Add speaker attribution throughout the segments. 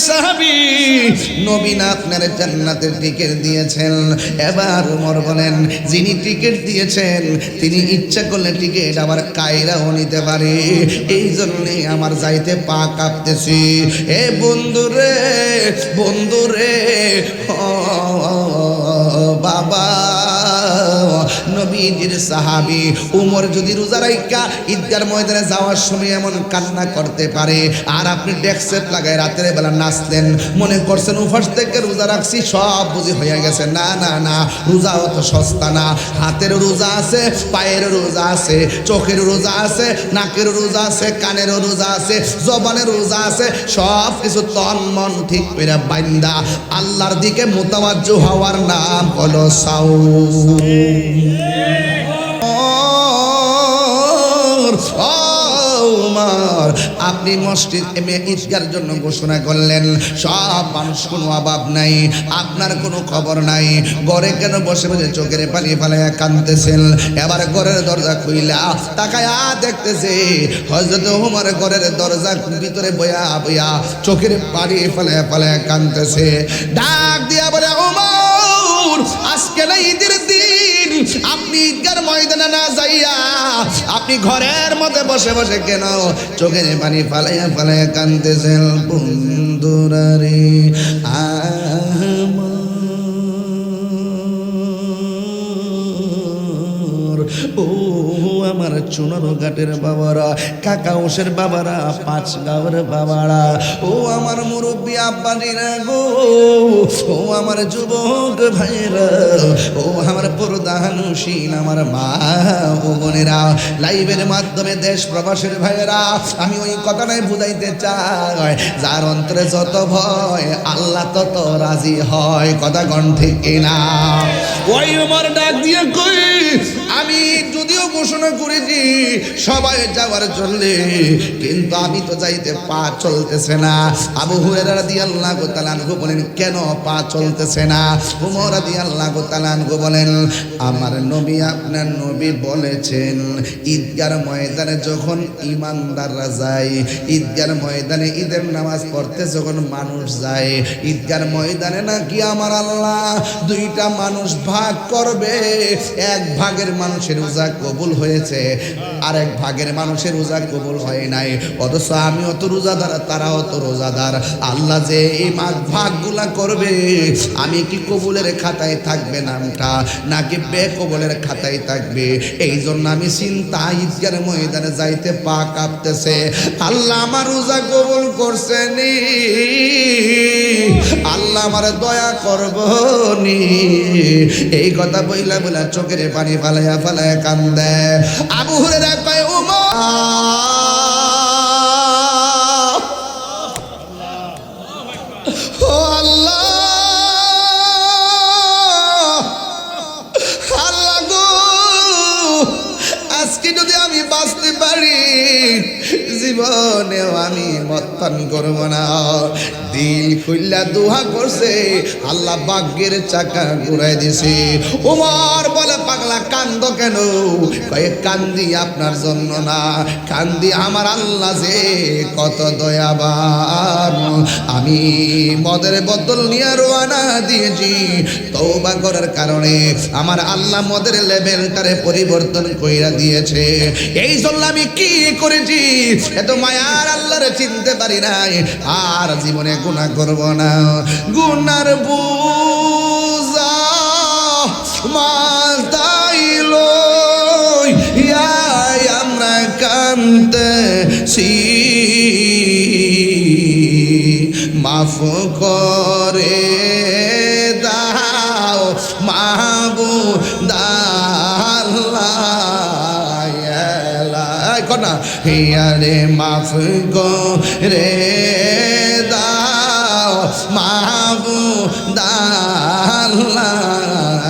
Speaker 1: সাহাবী নবী না আপনার জান্নাতের টিকিট দিয়েছেন। এবার ওমর বলেন যিনি টিকিট দিয়েছেন তিনি ইচ্ছা করলে টিকিট আবার কায়রাও নিতে পারে, এই জন্যে আমার যাইতে পা কাঁপতেছি। এ বন্ধুরে বন্ধুরে বাবা, নবীজির সাহাবী উমর যদি রোজা রাইখা ঈদগার ময়দানে যাওয়ার সময় এমন কান্না করতে পারে, আর আপনি ডেস্ক লাগায় রাতের বেলা নাচলেন, মনে করছেন উপাস থেকে রোজা রাখছি সব বুঝি হয়ে গেছে। না না না, রোজা অত সস্তা না। হাতের রোজা আছে, পায়ের রোজা আছে, চোখের রোজা আছে, নাকের রোজা আছে, কানের রোজা আছে, জবানের রোজা আছে, সব কিছু তন মন ঠিক করে বাইন্দা আল্লাহর দিকে মুতাওয়াজ্জু হওয়ার নাম হলো সাওম। আপনি মসজিদ ঈদগার জন্য ঘোষণা করলেন, সব মানুষ, কোনো অভাব নাই, আপনার কোনো খবর নাই, ঘরে কেন বসে বসে চোখের পানি ফালাইয়া কাঁদতেছেন? এবার ঘরের দরজা খুইলা তাকায়া দেখতেছে হযরত ওমর ঘরের দরজা ভিতরে বয়া বয়া চোখের পানি ফালাইয়া ফালাইয়া কাঁদতেছে। ডাক দিয়া বলে, ওমর আজকে না ঈদের দিন, আপনি ঈদগার ময়দানে না যাইয়া আপনি ঘরের মধ্যে বসে বসে কেন চোখের পানি ফালাইয়া ফালাইয়া কাঁদতেছেন? বন্ধুরা রে ও আমার চুনারো ঘাটের বাবারা, কাকাউসের বাবারা, পাঁচ গাঁওয়ের বাবারা, ও আমার মুরব্বী আব্বাজিরা গো, ও আমার যুবক ভাইরা, ও আমার পর্দানুশীল আমার মা ও বোনেরা, লাইভের মাধ্যমে দেশ প্রবাসের ভাইয়েরা, আমি ওই কথাটাই বুঝাইতে চাই, যার অন্তরে যত ভয় আল্লাহ তত রাজি হয়। কথা কোন ঠিক কিনা? ওই আমার ডাক দিয়ে কই, আমি যদিও ঘোষণা করেছি সবাই যাওয়ার জন্য, কিন্তু আমি তো যাইতে পা চলতেছে না। আবু হুরায়রা রাদিয়াল্লাহু তাআলা আনহু বলেন, কেন পা চলতেছে না? ওমর রাদিয়াল্লাহু তাআলা আনহু বলেন, আমার নবী আপনার নবী বলেছেন ঈদগার ময়দানে যখন ইমানদাররা যায়, ঈদগার ময়দানে ঈদের নামাজ পড়তে যখন মানুষ যায়, ঈদগার ময়দানে নাকি আমার আল্লাহ দুইটা মানুষ ভাগ করবে, এক ভাগের মানুষের রোজা কবুল হয়েছে, আরেক ভাগের মানুষের রোজা কবুল হয় নাই। অথচ আমি অত রোজাদার, তারাও তো রোজাদার। আল্লাহ যে এই ভাগগুলা করবে, আমি কি কবুলের খাতায় থাকবে নামটা, নাকি বেকবুলের খাতায় থাকবে? এই জন্য আমি চিন্তা, ঈদগার ময়দানে যাইতে পা কাঁপতেছে। আল্লাহ আমার রোজা কবুল করছে নি, আল্লাহ আমার দয়া করব নি, এই কথা বইলা বইলা চোখের পানি ফালাইয়া ফালাইয়া কান্দে। আবু হুরায়রা কয়, ওমর ও আল্লাহ, আল্লাহ গো, আজকে যদি আমি বাঁচতে পারি জীবনেও আমি মত্তান করব না। দিল খুললা দোয়া করছে, আল্লাহ ভাগ্যের চাকা ঘুরাই দিছে। ওমর বলে, পাগলা কান্দ কেন? কয়ে, কান্দি আপনার জন্য না, কান্দি আমার আল্লাহ যে কত দয়াবান। আমি মদের বোতল নিয়ে রওনা দিয়েছি, তওবা করার কারণে আমার আল্লাহ মদের লেভেলটারে পরিবর্তন কইরা দিয়েছে। এই জন্য আমি কি করেছি, এত মায়ার আল্লাহরে চিনতে পারি নাই, আর জীবনে গুনাহ করব না। গুনার বুঝা মাথায় লইয়া আমরা কাঁদতেছি, মাফ করে দাও মাহবুব আল্লাহ, কনা হিয়ারে মাফ করে দাও মাহবুব আল্লাহ,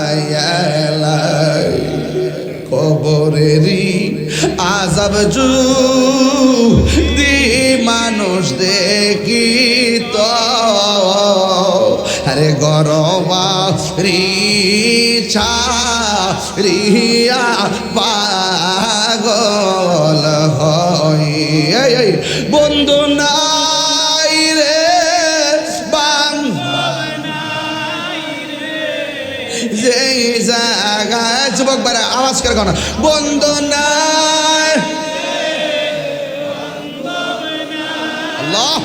Speaker 1: কবরেরই আযাব যদি মানুষ দেখি তো, আরে গরবারি ছাড়িয়া পাগল হয়। বন্ধু নাই রে যুবক ভাইরা আওয়াজ করে গান, বন্ধু নাই আল্লাহ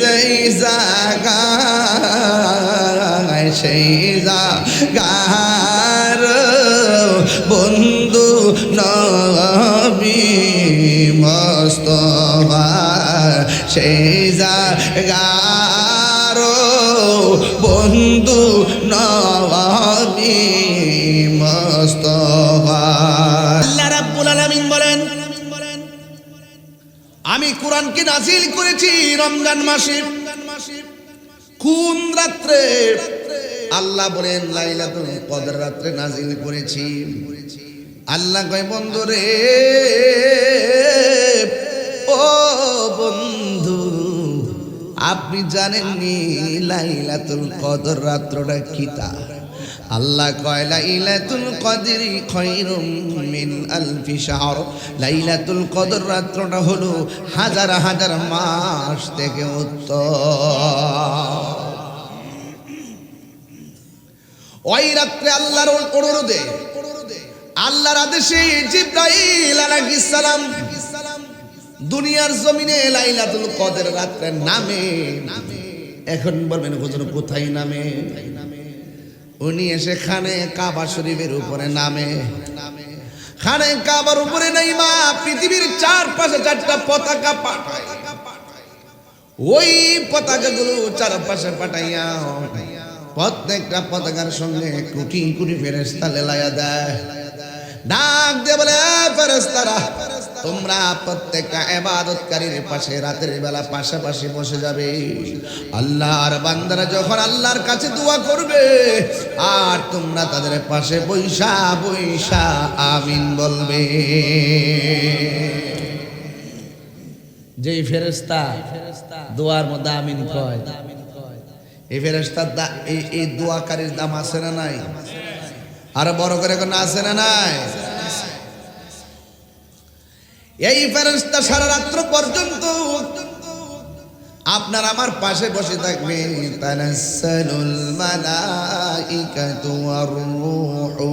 Speaker 1: যেই জায়গায় সেই জায়গার বন্ধু নবী মুস্তাফা সেই জায়গার বন্ধু নবী মুস্তাফা। আল্লাহ রাব্বুল আলামিন বলেন, আমি কোরআনকে নাজিল করেছি রমজান মাসে। কোন রাত্রে? আল্লাহ বলেন লাইলাতুল কদর রাত্রে নাজিল করেছি। আল্লাহ কয় বন্ধু রে, ও বন্ধু আপনি জানেননি লাইলাতুল কদর রাত্রটা কিতা? আল্লাহ কয় লাইলাতুল কদরি খায়রুম মিন আলফি শাহর। লাইলাতুল কদর রাত্রটা হলো হাজার হাজার মাস থেকে উত্তম। ওই রাত্রে আল্লাহর অনুরোধে, আল্লাহর আদেশে জিবরাইল আলাইহিস সালাম দুনিয়ার জমিনে লাইলাতুল কদর রাত্রে নামে। এখন বলবেন হুজুর কোথায় নামে? উনি এসে খানে কাবা শরীফের উপরে নামে। খানে কাবার উপরে নাই মা পৃথিবীর চারপাশে চারটা পতাকা পাঠায়। ওই পতাকাগুলো চারপাশে পাঠাইয়া প্রত্যেকটা পতাকার সঙ্গে কোটি কোটি ফেরেশতা লেলাইয়া দেয়। ডাক দিয়ে বলে, ফেরেশতারা তোমরা প্রত্যেকটা ইবাদতকারীর পাশে রাতের বেলা পাশাপাশি বসে যাবে। আল্লাহর বান্দারা যখন আল্লাহর কাছে দোয়া করবে আর তোমরা তাদের পাশে বৈশা বৈশা আমিন বলবে। যেই ফেরেশতা দোয়ার মধ্যে আমিন কয়, এই ফেরেশতার এই দোয়াকারীর দাম আছে না নাই? আরো বড় করে কোন আছে না নাই? এই ফেরেশতা সারা রাত্র পর্যন্ত আপনার আমার পাশে বসে থাকবে। তানাজ্জালুল মালাইকাতু ওয়ার রূহু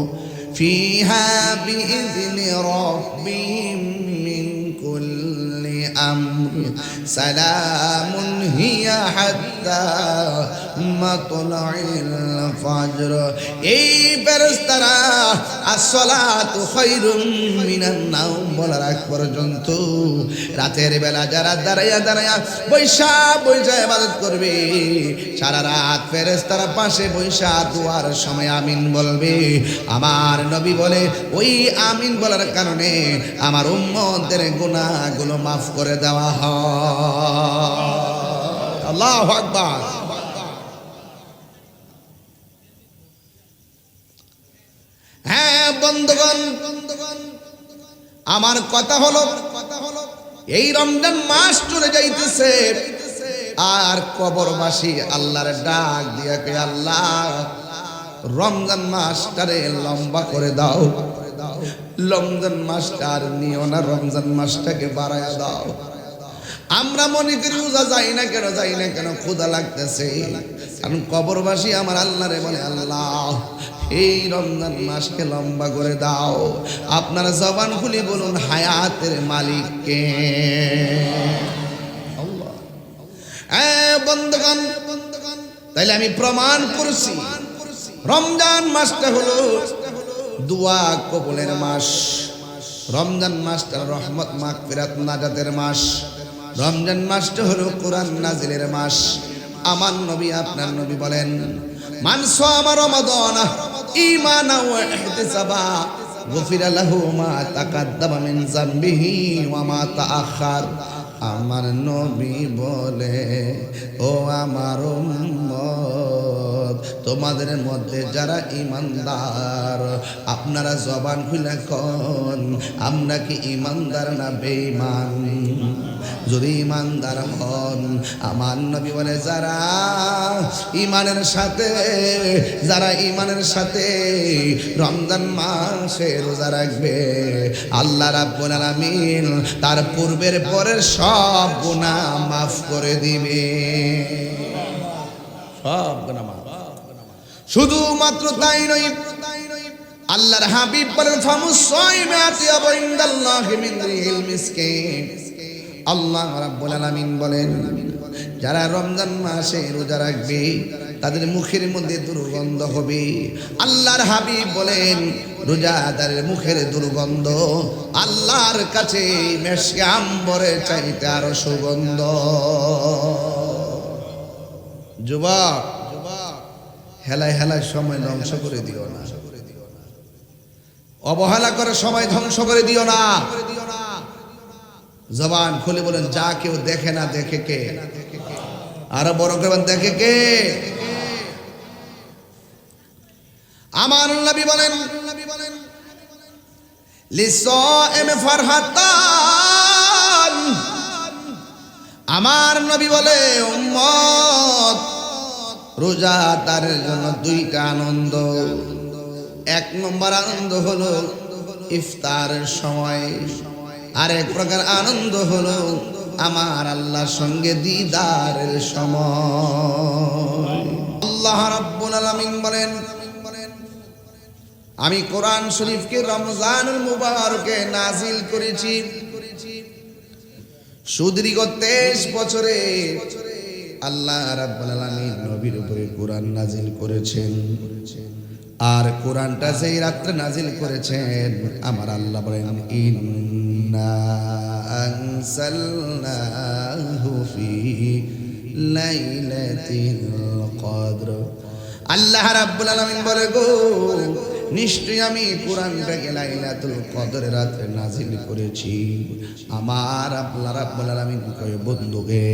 Speaker 1: ফিহা বিইذনি রাব্বিহিম মিন কুল্লি আমর সালামুন হিয়া হাত্তা মাতলাইল ফাজর। এই ফেরেশতারা আসসালাতু খায়রুম মিনান নাওম বলার আগ পর্যন্ত রাতের বেলা যারা দাঁড়াইয়া দাঁড়াইয়া বৈশা বৈশা ইবাদত করবে, সারা রাত ফেরেশতারা পাশে বৈশা দুয়ার সময় আমিন বলবে। আমার নবী বলে ওই আমিন বলার কারণে আমার উম্মতের গুনাহগুলো মাফ করে দেওয়া হয়। আল্লাহু আকবার। হ্যাঁ বন্ধুগণ, আমার কথা হলো এই রমজান মাস চলে যাইতেছে আর কবরবাসী আল্লাহর ডাক দিয়া কে আল্লাহ রমজান মাসটারে লম্বা করে দাও, রমজান মাসটা আর নিও না, রমজান মাসটাকে বাড়ায়া দাও। আমরা মনে করি রোজা যাই না কেন, যাই না কেন, ক্ষুধা লাগতেছে। কারণ কবরবাসী আমার আল্লাহরে বলে আল্লাহ এই রমজান মাসকে লম্বা করে দাও। আপনারা জবান খুলে বলুন হায়াতের মালিক কে? আল্লাহ। বন্ধুগণ, তাইলে আমি প্রমাণ করছি রমজান মাসটা হলো দোয়া কবুলের মাস। রমজান মাসটা রহমত মাগফিরাত নাজাতের মাস। রমজান মাসটা হলো কোরআন নাজিলের মাস। আমার নবী আপনার নবী বলেন মান সামা রমাদান ঈমানান ওয়া ইহতিসাবা গুফিরা লাহু মা তাকাদ্দামা মিন যামবিহি ওয়া মা তাআখার। আমার নবী বলে ও আমার উম্মত, তোমাদের মধ্যে যারা ঈমানদার আপনারা জবান খুলে কোন আমরা কি ঈমানদার না বেঈমান? যদি ঈমানদার হন আমার নবী বলে যারা ঈমানের সাথে রমজান মাসে রোজা রাখবে আল্লাহ রাব্বুল আলামিন তার পূর্বের পরের সব গুনাহ মাফ করে দিবে। সব গুনাহ মাফ। শুধুমাত্র তাই নয়, আল্লাহর হাবিব বলেন ফামুসাইমাতি আবাইন্দাল্লাহি মিন রিহিল মিসকিন। আল্লাহ রাব্বুল আলামিন বলেন যারা রমজান মাসে রোজা রাখবে তাদের মুখের মধ্যে দুর্গন্ধ হবে। আল্লাহর হাবিব বলেন রোজাদারের মুখের দুর্গন্ধ আল্লাহর কাছে মেশকে আম্বরের চাইতে আরো সুগন্ধ। যুবক, হেলায় হেলায় সময় ধ্বংস করে দিও না, অবহেলা করে সময় ধ্বংস করে দিও না। জবান খুলে বলেন যা কেউ দেখে না দেখে কে? আরো বড় করে দেখে কে? আমার নবী বলেন লিসাইম ফারহাতান। আমার নবী বলে উম্মত রোজাদারের জন্য দুইটা আনন্দ। এক নম্বর আনন্দ হলো ইফতারের সময়, আরেক প্রকার আনন্দ হলো আমার আল্লাহর সঙ্গে দিদারের সময়। আল্লাহ রাব্বুল আলামিন বলেন আমি কোরআন শরীফকে রমজানুল মুবারকে নাজিল করেছি সুদীর্ঘ 23 বছরে। আল্লাহ রাব্বুল আলামিন নবীর উপরে কোরআন নাজিল করেছেন, আর কোরআনটা যেই রাত্রে নাজিল করেছেন আমার আল্লাহ বলেন ইন্না আনসালনাহু ফি লাইলাতিল কদর। আল্লাহ রাব্বুল আলামিন বলে গো নিশ্চয়ই আমি কোরআনটাকে লাইলাতুল কদরের রাতে নাজিল করেছি। আমার আল্লাহ রাব্বুল আলামিন কয় বন্ধুকে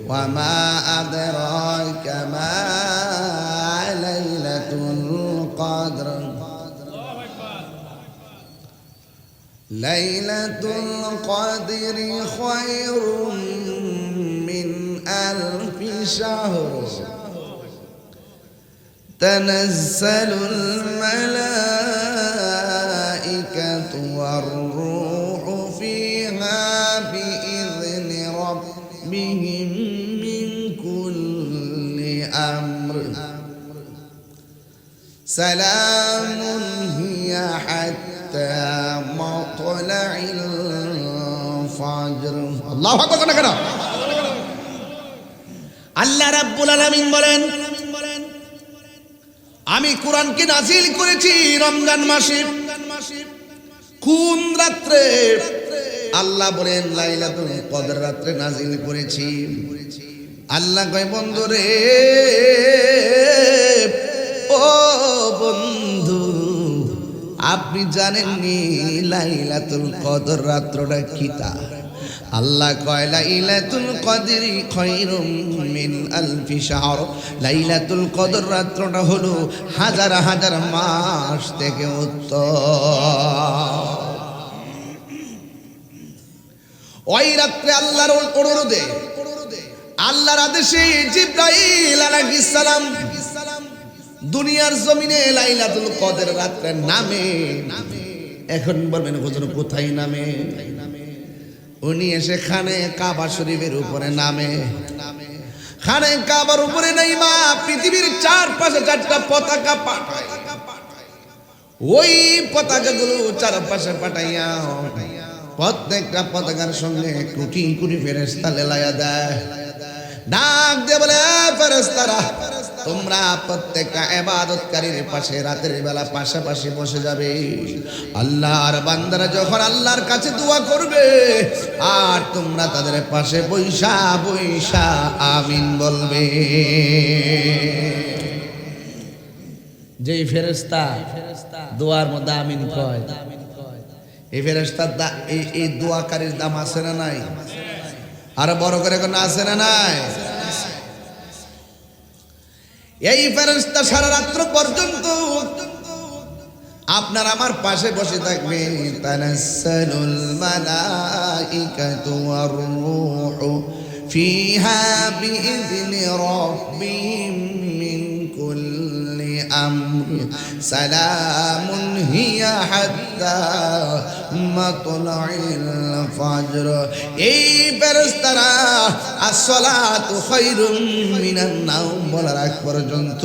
Speaker 1: ওয়া মা আদরাকা মা লাইলাতুল কদর। লাইলাতুল কদরি খায়রুম মিন আলফি শাহর تنزل الملائكة والروح فيها بإذن ربهم من كل أمر سلام هي حتى مطلع الفجر. الله أكبر. আল্লাহ রাব্বুল আলামিন বলেন আমি কোরআনকে নাজিল করেছি রমজান মাসে। কোন রাত্রে? আল্লাহ বলেন লাইলাতুল কদর রাত্রে নাজিল করেছি। আল্লাহ কয় বন্ধু রে, ও বন্ধু আপনি জানেননি লাইলাতুল কদর রাত্রটা কিতা? আল্লাহ কয় লাইলাতুল কদরি খায়রুম মিন আলফি শাহর। লাইলাতুল কদর রাত্রটা হলো হাজার হাজার মাস থেকে উত্তম। ওই রাত্রে আল্লাহর অনুরোধে আল্লাহর আদেশে জিবরাইল আলাইহিস সালাম দুনিয়ার জমিনে লাইলাতুল কদর রাত্রে নামে। এখন বলবেন হুজুর কোথায় নামে? উনি এসে খানে কাবা শরীফের উপরে নামে। খানে কাবার উপরে নাই মা পৃথিবীর চারপাশে 4টা পতাকা পাঠায়। ওই পতাকাগুলো চারপাশে পাঠাইয়া প্রত্যেকটা পতাকার সঙ্গে কোটি কোটি ফেরেশতা লেলাইয়া দেয়। ডাক দিয়ে বলে ফেরেশতারা তোমরা প্রত্যেকটা ইবাদতকারীর পাশে রাতের বেলা পাশাপাশি বসে যাবে। আল্লাহর বান্দারা যখন আল্লাহর কাছে দোয়া করবে আর তোমরা তাদের পাশে বৈশা বৈশা আমিন বলবে। যেই ফেরেশতা দোয়ার মধ্যে আমিন কয়, এই ফেরেশতার এই দোয়াকারীর দাম আছে না নাই? আর বড় করে কোন আছে না নাই? এই ফেরেশতা সারা রাত্র পর্যন্ত আপনার আমার পাশে বসে থাকবে। তানাজ্জালুল মালাইকাতু ওয়ার রূহু ফিহা বিইذনি রাব্বিহিম মিন কুল্লি আমর সালামুন হিয়া হাত্তা মাতলাইল ফাজর। এই ফেরেশতারা আসসালাতু খায়রুম মিনান নাওম বলার আগ পর্যন্ত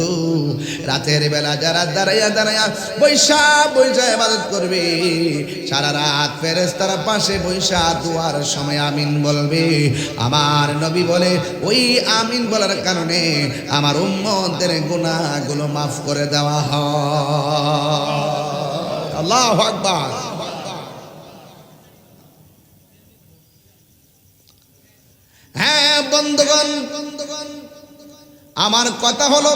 Speaker 1: রাতের বেলা যারা দাঁড়াইয়া দাঁড়াইয়া বৈশা বৈশা ইবাদত করবে, সারা রাত ফেরেশতারা পাশে বৈশা দুয়ার সময় আমিন বলবে। আমার নবী বলে ওই আমিন বলার কারণে আমার উম্মতের গুনাহগুলো মাফ করে দেওয়া হয়। আল্লাহু আকবার। হ্যাঁ বন্ধুগণ, আমার কথা হলো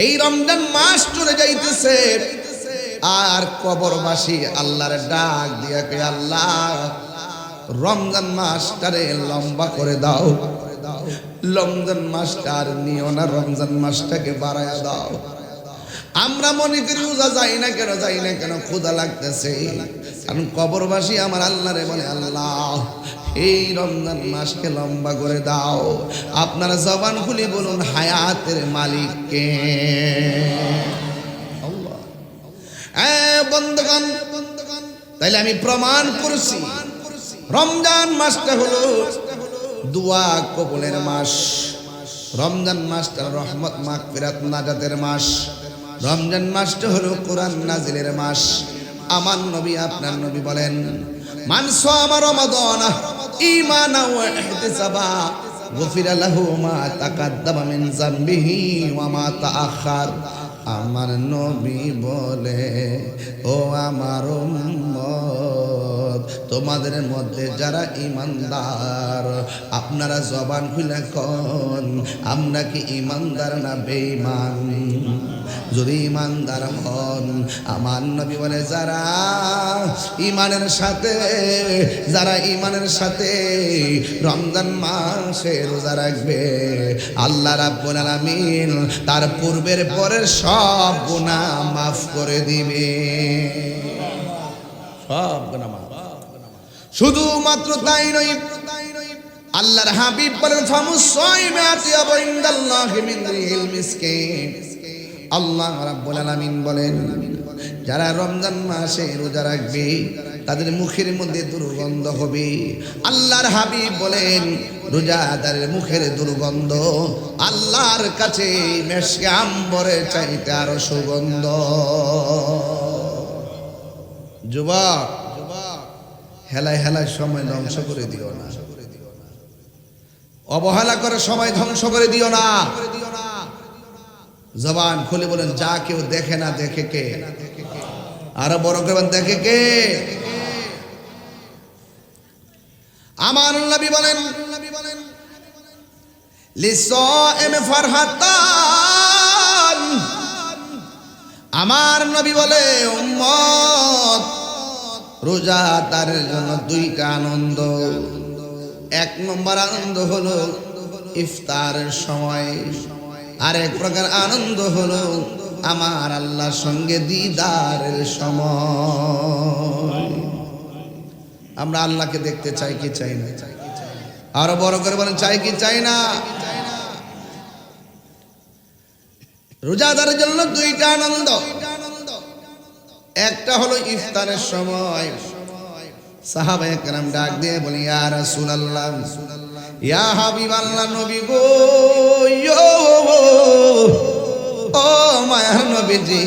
Speaker 1: এই রমজান মাস চলে যাইতেছে, আর কবরবাসী আল্লাহর ডাক দিয়া কে আল্লাহ রমজান মাসটারে লম্বা করে দাও, রমজান মাসটা আর নিও না, রমজান মাসটাকে বাড়ায়া দাও। আমরা মনে করি রোজা যাই না কেন, যাই না কেন, ক্ষুধা লাগতেছে। কারণ কবরবাসী আমার আল্লাহরে বলে আল্লাহ এই রমজান মাসকে লম্বা করে দাও। আপনারা জবান খুলে বলুন হায়াতের মালিক কে? আল্লাহ। বন্ধুগণ, তাইলে আমি প্রমাণ করছি রমজান মাসটা হলো দুয়া কবুলের মাস, রমজান মাসটা রহমত মাগফিরাত নাজাতের মাস, রমজান মাসটা হলো কোরআন নাজিলের মাস। আমার নবী আপনার নবী বলেন মান সামা রমাদান ঈমানান ওয়া ইহতিসাবা গুফিরা লাহু মা তাকাদ্দামা মিন যামবিহি ওয়া মা তাআখার। আমার নবী বলে ও আমার উম্মত, তোমাদের মধ্যে যারা ঈমানদার আপনারা জবান খুলে কোন আমরা কি ঈমানদার না বেঈমান? যদি ঈমানদার হন, আমার নবী বলে যারা ঈমানের সাথে রমজান মাসে রোজা রাখবে, আল্লাহ রাব্বুল আলামিন তার পূর্বের পরের সব গুনাহ মাফ করে দিবে, সব গুনাহ মাফ। শুধুমাত্র তাই নয়, আল্লাহর হাবিব বলেন ফামুসাইমাতি আবাইন্দাল্লাহি মিন রিহিল মিসকিন। আল্লাহ রাব্বুল আলামিন বলেন যারা রমজান মাসে রোজা রাখবে তাদের মুখের মধ্যে দুর্গন্ধ হবে। আল্লাহর হাবিব বলেন রোজাদারের মুখের দুর্গন্ধ আল্লাহর কাছে মেশকে আম্বরের চাইতে আরো সুগন্ধ। যুবক, হেলায় হেলায় সময় ধ্বংস করে দিও না, অবহেলা করে সময় ধ্বংস করে দিও না। জবান খুলে বলেন যা কেউ দেখে না দেখে কে? আরো বড় করে দেখে কে? আমার নবী বলেন লিসাইম ফারহাতান। আমার নবী বলে উম্মত রোজাদারের জন্য দুইটা আনন্দ। এক নম্বর আনন্দ হলো ইফতারের সময়, আরেক প্রকার আনন্দ হলো আমার আল্লাহর সঙ্গে দিদারের সময়। আমরা আল্লাহকে দেখতে চাই কি চাই না? আরো বড় করে বলেন চাই কি চাই না? রোজাদারের জন্য দুইটা আনন্দ, একটা হলো ইফতারের সময়। সাহাবায়ে কেরাম ডাক দিয়ে বলি ইয়া রাসূলুল্লাহ, ইয়া হাবিবাল্লাহ, নবী গো, ও মায়ার নবীজি,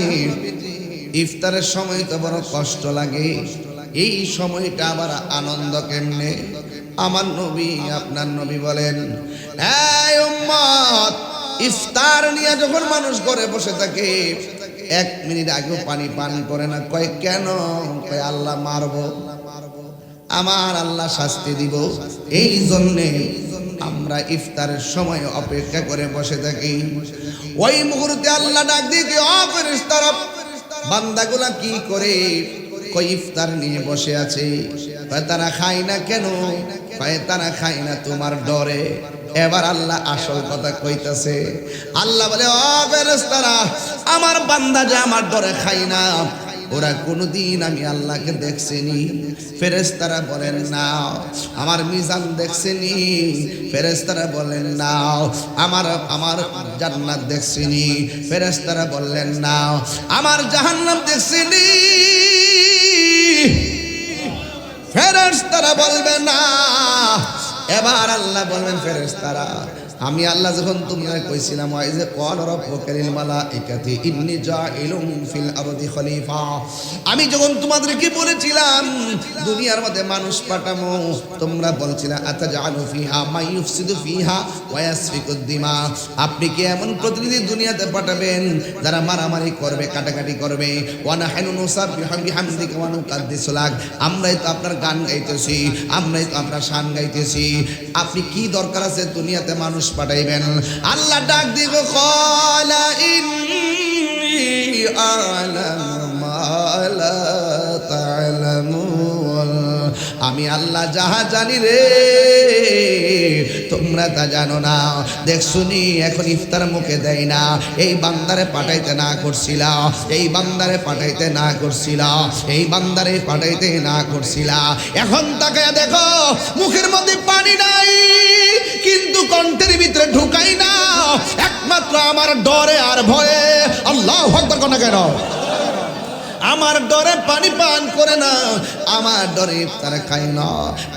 Speaker 1: ইফতারের সময় তো বড় কষ্ট লাগে, এই সময়টা আবার আনন্দ কেমনে? আমার নবী আপনার নবী বলেন এই উম্মত, ইফতার নিয়ে যখন মানুষ ঘরে বসে থাকে 1 মিনিট আগেও পানি পান করে না। কয় কেন? কয় আল্লাহ মারবো, আমার আল্লাহ শাস্তি দিব, এই জন্যে আমরা ইফতারের সময় অপেক্ষা করে বসে থাকি। ওই মুহূর্তে আল্লাহ ডাক দিয়ে ও ফেরেশতারা, বান্দাগুলা কি করে? কই ইফতার নিয়ে বসে আছে। কয় তারা খায় না কেন? কয় তারা খায় না তোমার ডরে। এবার আল্লাহ আসল কথা কইতাছে। আল্লাহ বলে ও ফেরেশতারা, আমার বান্দা যে আমার ডরে খায় না, ওরা কোনোদিন আমি আল্লাহকে দেখছেনি? ফেরেশতারা বলেন না। আমার মিজান দেখছেনি? ফেরেশতারা বলেন না। আমার জান্নাত দেখছেনি? ফেরেশতারা বললেন না। আমার জাহান্নাম দেখছেনি? ফেরেশতারা বলবে না। এবার আল্লাহ বলবেন ফেরেশতারা, আমি আল্লাহ যখন তোমরা কইছিলাম ওয়াইজে ক্বাল রাব্বুকা লিল মালাইকাতি ইন্নী জাইলুম ফিল আরদি খলিফা, আমি যখন তোমাদেরকে বলেছিলাম দুনিয়ার মধ্যে মানুষ পাঠামো, তোমরা বলছিলা আতাজালু ফিহা মাই ইউফসিদু ফিহা ওয়া ইয়াসফিকুদ দিমা, আপনি কি এমন প্রতিনিধি দুনিয়াতে পাঠাবেন যারা মারামারি করবে, কাটাকাটি করবে? ওয়া নাহনু নুসাব্বিহু বিহামদিকা ওয়া নুকাদ্দিসু লাক, আমরাই তো আপনার গান গাইতেছি, আমরাই তো আপনার শান গাইতেছি, আপনি কি দরকার আছে দুনিয়াতে মানুষ পাঠাইবেন? আল্লাহ ডাক দিব, ক্বালা ইন্নী আ'লামু মা লা তা'লামুন, আমি আল্লাহ যাহা জানি রে তোমরা তা জানো না। দেখছুনি এখন ইফতার মুখে দেয় না, এই বান্দারে পাঠাইতে না করছিলা, এই বান্দারে পাঠাইতে না করছিলা, এই বান্দারে পাঠাইতে না করছিলা, এখন তাকে দেখো মুখের মধ্যে পানি নাই কিন্তু কণ্ঠের ভিতরে ঢুকাই না, একমাত্র আমার ডরে আর ভয়ে। আল্লাহু আকবার কোন কেন? আমার ডরে পানি পান করে না, আমার ডরে ইফতার খাই না।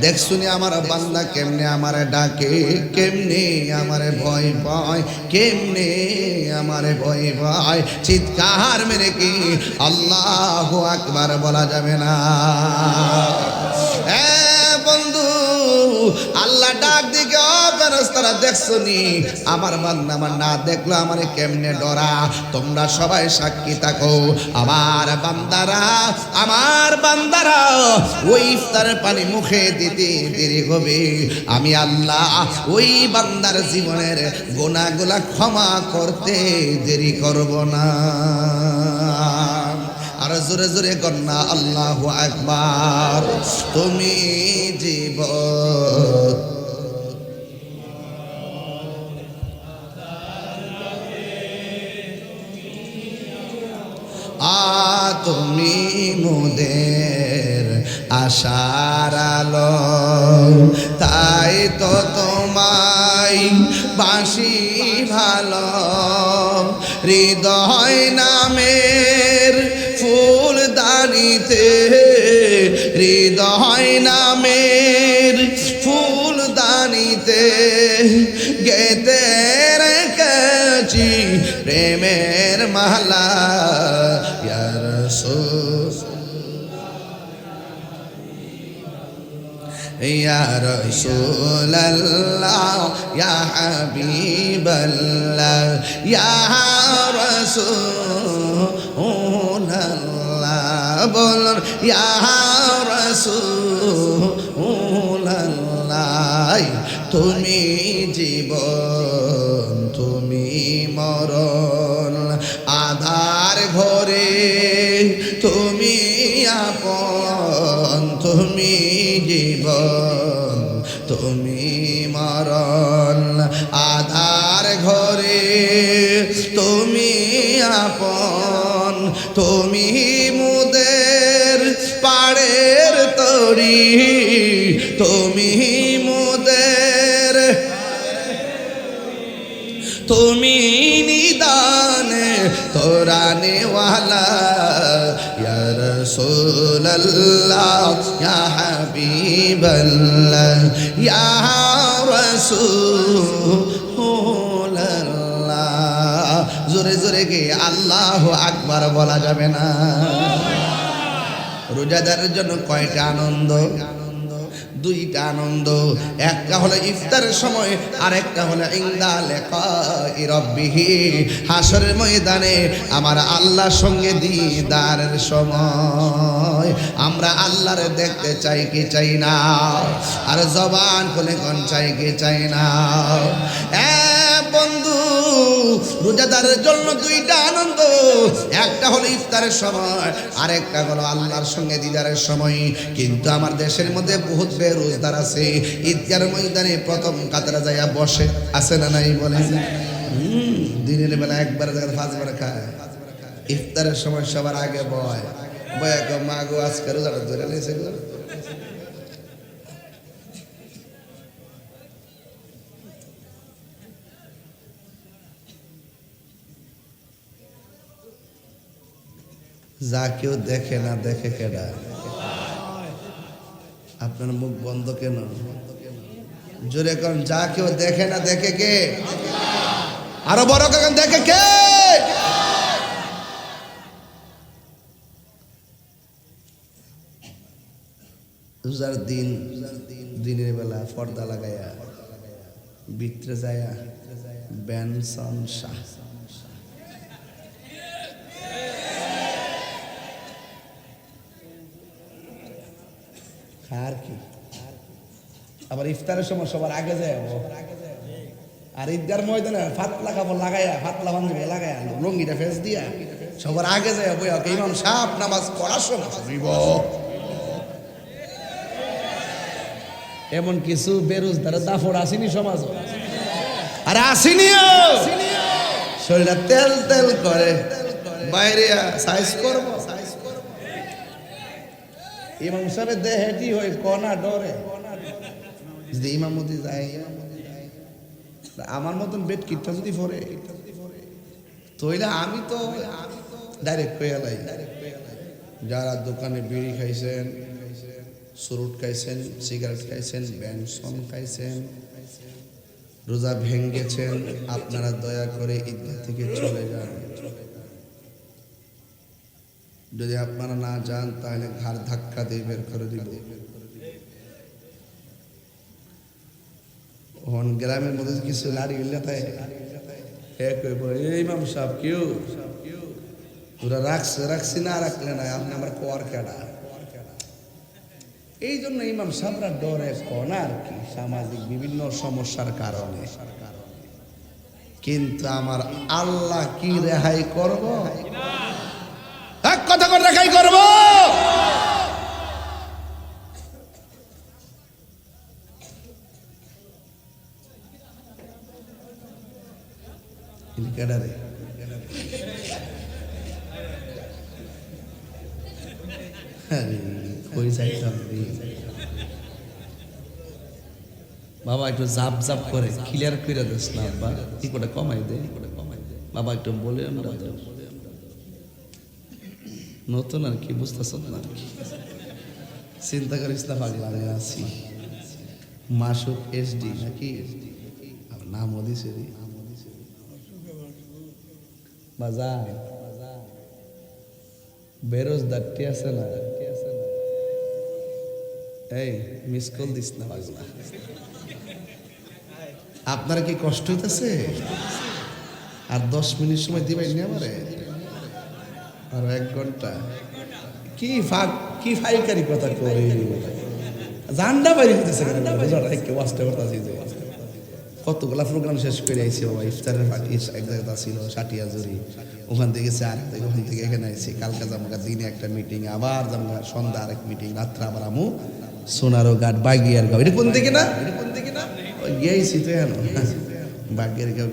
Speaker 1: দেখছুনি আমার বান্দা কেমনে আমারে ডাকে, কেমনে আমারে ভয় পায়, কেমনে আমারে ভয় পায়, চিৎকার মেরে কি আল্লাহু আকবার বলা যাবে না? বন্ধু আল্লাহ ডাক দিকে, ফেরেশতারা দেখছুনি আমার বান্দা আমার না দেখলো আমারে কেমনে ডরা, তোমরা সবাই সাক্ষী থাকো। আমার বান্দারা ওই ইফতারের পানি মুখে দিতে দেরি হবে, আমি আল্লাহ ওই বান্দার জীবনের গুনাহগুলো ক্ষমা করতে দেরি করব না। আর জোরে জোরে কন্যা আল্লাহু আকবার। তুমি জীবন তুমি মোদের আশার আলো, তাই তো তোমায় বাসি ভালো, হৃদয় নামের ফুল দানিতে, হৃদয় নামের ফুল দানিতে গেতে রেখেছি প্রেমের মালা, ইয়া রাসূল ইয়া রাসূলাল্লাহ ইয়া হাবিবাল্লাহ ইয়া রাসূলাল্লাহ, বলুন ইয়া রাসূলাল্লাহ। তুমি জীবন তুমি মরণ, আধার ঘরে তুমি আপন, তুমি জীবন তুমি মরণ, আধার ঘরে তুমি আপন, তুমি মুদের পাড়ের তরি, তুমি মুদের, তুমি নিদানে তোরানে ওয়ালা, ইয়া রাসূলাল্লাহ ইয়া হাবিবাল্লাহ ইয়া রাসূলাল্লাহ। জোরে জোরে গে আল্লাহু আকবার বলা যাবে না? রোজাদারের জন্য কয়টা আনন্দ? দুইটা আনন্দ, একটা হলো ইফতারের সময় আর একটা হলো ইনদা লিকাই রাব্বিহি, হাসরের ময়দানে আমার আল্লাহর সঙ্গে দিদারের সময়। আমরা আল্লাহরে দেখতে চাই কি চাই না? আর জবান খুলে কোন চাই কি চাই না? বন্ধু রোজাদারের জন্য দুইটা আনন্দ, একটা হলো ইফতারের সময় আর একটা হলো আল্লাহর সঙ্গে দিদারের সময়। কিন্তু আমার দেশের মধ্যে বহুত বেরোজগার আছে, ঈদগার ময়দানে প্রথম কাতারে যাইয়া বসে, আছে না নাই বলেন? দিনের বেলা একবার জায়গায় 5 বার খায়, ইফতারের সময় সবার আগে বয়, বয়া কো মা গো আজকে রোজাটা ধরে নিয়েছে গো। যা কেউ দেখে না দেখে কেডা? আপনার মুখ বন্ধ কেন? জোরে কোন, যা কেউ দেখে না দেখে কে? আরো বড় কারণ দেখে কে? রোজার দিন দিনের বেলা পর্দা লাগাইয়া ভিতরে যায়া বেনসন শাহ আর কি, আবার ইফতারের সময় সবার আগে যায়, আর ঈদগার ময়দানে ফাতলা কাপড় লাগাইয়া, ফাতলা পাঞ্জাবি লাগাইয়া, লুঙ্গিটা ফেস দিয়া সবার আগে যায় বইয়া ইমাম সাহেব নামাজ পড়ার সময় এমন কিছু বেরোজগারের দাফড় আসেনি সমাজ, আর আসেনিও শরীরটা তেল তেল করে বাইরে সাইজ করব। ইমাম সাহেবের দেহেটি হয়ে কনা ডরে, যদি ইমামতি যায় আমার মতন বেড কিটটা যদি পরে তইলে আমি তো ডাইরেক্ট পেয়ে লাই। যারা দোকানে বিড়ি খাইছেন, সুরুট খাইছেন, সিগারেট খাইছেন, বেনসন খাইছেন, রোজা ভেঙ্গেছেন, আপনারা দয়া করে ঈদগাহ থেকে চলে যান। যদি আপনারা না যান তাহলে ঘাড় ধাক্কা দিয়ে বের করে দিব। গ্রামের মধ্যে কিছু লাড়ি গেলে তাই ইমাম সাহেব কেউ ওরা রাখছি না রাখলে না, আপনি আমার কোয়ার কেডা। এই জন্য ইমাম সাহেবরা ডরে কোন আর কি, সামাজিক বিভিন্ন সমস্যার কারণে। কিন্তু আমার আল্লাহ কি রেহাই করব? এক কথা করে রেহাই করব। কেডারে বাবা একটু জাপ জাপ করে ক্লিয়ার করে দিস না আব্বা, কি করে কমাই দে বাবা, একটু বলে আমরা নতুন আর কি বুঝতেছ না আর কি, চিন্তা করিস না পাগলা, আমি আছি। মাসুক এসডি নাকি নাম দিছে বাজার বেরোজগারটি আছে না, এই মিস কল দিস না পাগলা। আপনার কি কষ্ট হইতেছে? আর 10 মিনিট সময় দিবেন নি আমারে, আর 1 ঘন্টা কি ফাইকারি কথা করে জান্ডা বাইরে হইতেছে কেন? কেউ আসতে পারতাছি যে কতগুলা প্রোগ্রাম শেষ করে আইছি বাবা। ইফতারের পার্টি এক জায়গায় ছিল সাটিয়াজুরি, ওখান থেকে গেছে আরেক জায়গায়, ওখান থেকে এখানে আইছি। কালকে যাবো দিনে একটা মিটিং, আবার যাবো সন্ধ্যা আরেক মিটিং, রাত্রে আবার আমু সোনারো ঘাট বাগিয়ার গাঁও। এটা কোন দিকে না গিয়েছি তো এখন বাগিয়ার গাঁও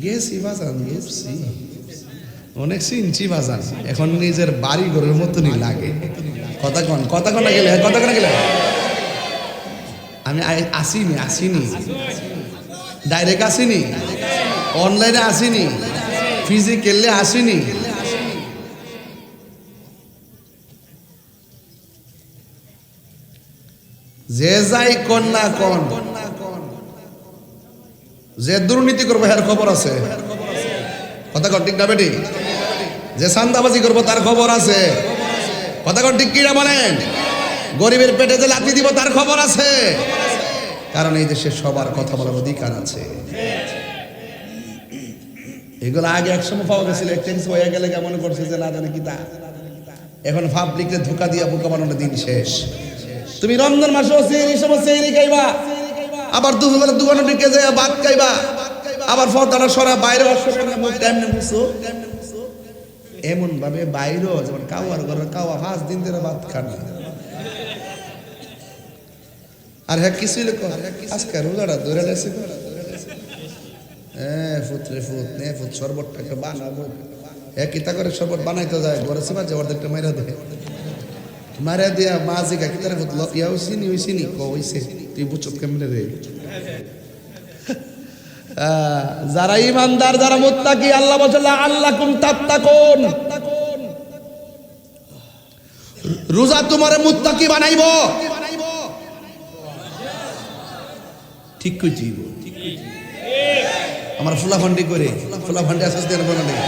Speaker 1: গিয়েছি বাজান, গেছি অনেক চিনছি বাজান। এখন নিজের বাড়ি ঘরের মতনই লাগে। কথা কন গেলে আমি আসিনি ডাইরেক্ট আসিনি, অনলাইনে আসিনি, ফিজিক্যালি আসিনি। যে যাই কন না কন, যে দুর্নীতি করবো এর খবর আছে। কথা কন ঠিক না বেটি? যে চাঁদাবাজি করবো তার খবর আছে। কথা কন ঠিক কিনা বলেন? গরিবের পেটে যে লাথি দিব তার খবর আছে। কারণ এই দেশে সবার কথা বলার অধিকার আছে। এগুলো আগে একসময় পাওয়া গেছিল, এক্সচেঞ্জ হয়ে গেলে কেমন করছে যে না জানে কি তা। এখন পাবলিককে ধোকা দিয়া বোকা বানানোর দিন শেষ। তুমি রমজান মাসেও সেই সময় সেই খাইবা, আবার দুপুরবেলা দোকানে ঢুকে যায় ভাত খাইবা, আবার ফর্দাটা সরা বাইরে এমন ভাবে বাইরেও যেমন কাওয়ার ঘরের কাওয়া 5 দিন ধরে ভাত খান। আর হ্যাঁ কিছু আজকে রোজাটা ধরে লেছে, ফুতরে ফুত নে ফুত শরবতটাকে বানাবো, কিতা করে শরবত বানাইতে যায় ঘরে সিমা যে অর্ধেকটা মাইরা দেয়, মাইরা দিয়া মা জিগা কি তারা বলল ইয়া হইছিনি হইছিনি হইছে তুই বুঝছ কেমনে রে। যারা ইমানদার যারা মুত্তাকি আল্লাহ বলেন আল্লাকুম তাত্তাকুন, রোজা তোমারে মুত্তাকি বানাইবো। ঠিক কইছি আমার ফুলাফান্ডি করে ফুলাফান্ডি আসাস দেন বলে নেই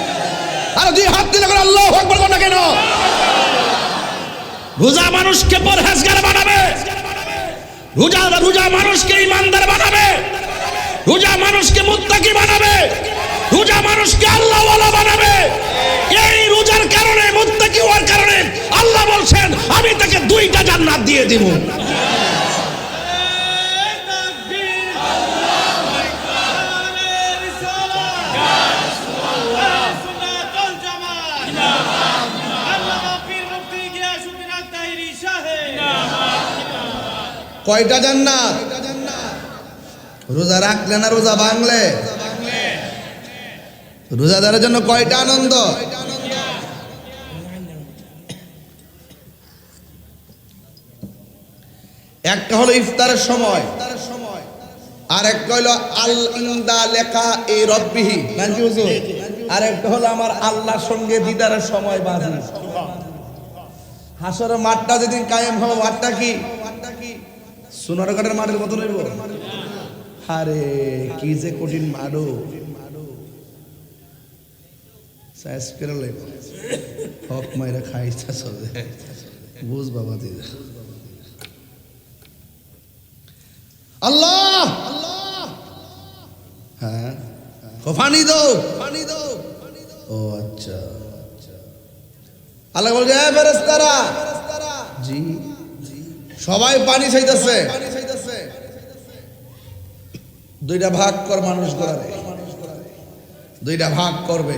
Speaker 1: আর দুই হাত দিলে করে আল্লাহু আকবার বল না কেন? রোজা মানুষকে পরহেজগার বানাবে, রোজা মানুষকে ইমানদার বানাবে, রোজা মানুষকে মুত্তাকি বানাবে, রোজা মানুষকে আল্লাহওয়ালা বানাবে। এই রোজার কারণে মুত্তাকি হওয়ার কারণে আল্লাহ বলছেন আমি তাকে 2টা জান্নাত দিয়ে দেব। কয়টা জান্নাত? রোজা রাখলে না রোজা ভাঙলে? রোজাদারের জন্য কয়টা আনন্দ? একটা হলো ইফতারের সময়, আর একটা হলো আল ইনদা লেখা এই রব্বিহি নাকি হুজুর, আর একটা হলো আমার আল্লাহর সঙ্গে দিদারের সময় বাজি। হাসরের মাঠটা যেদিন কায়েম হবে, মাঠটা কি সোনারঘাটের মাঠের মতো নেব? আরে কি যে কঠিন মাঠও, হক মাইরা খাইছা চলে বুঝ বাবা দিদা। আল্লাহ হ্যাঁ পানি দাও, পানি দাও। ও আচ্ছা, আল্লাহ বলছে ফেরেশতারা জি সবাই পানি চাইতেছে, 2টা ভাগ কর মানুষ গড়ারে, 2টা ভাগ করবে।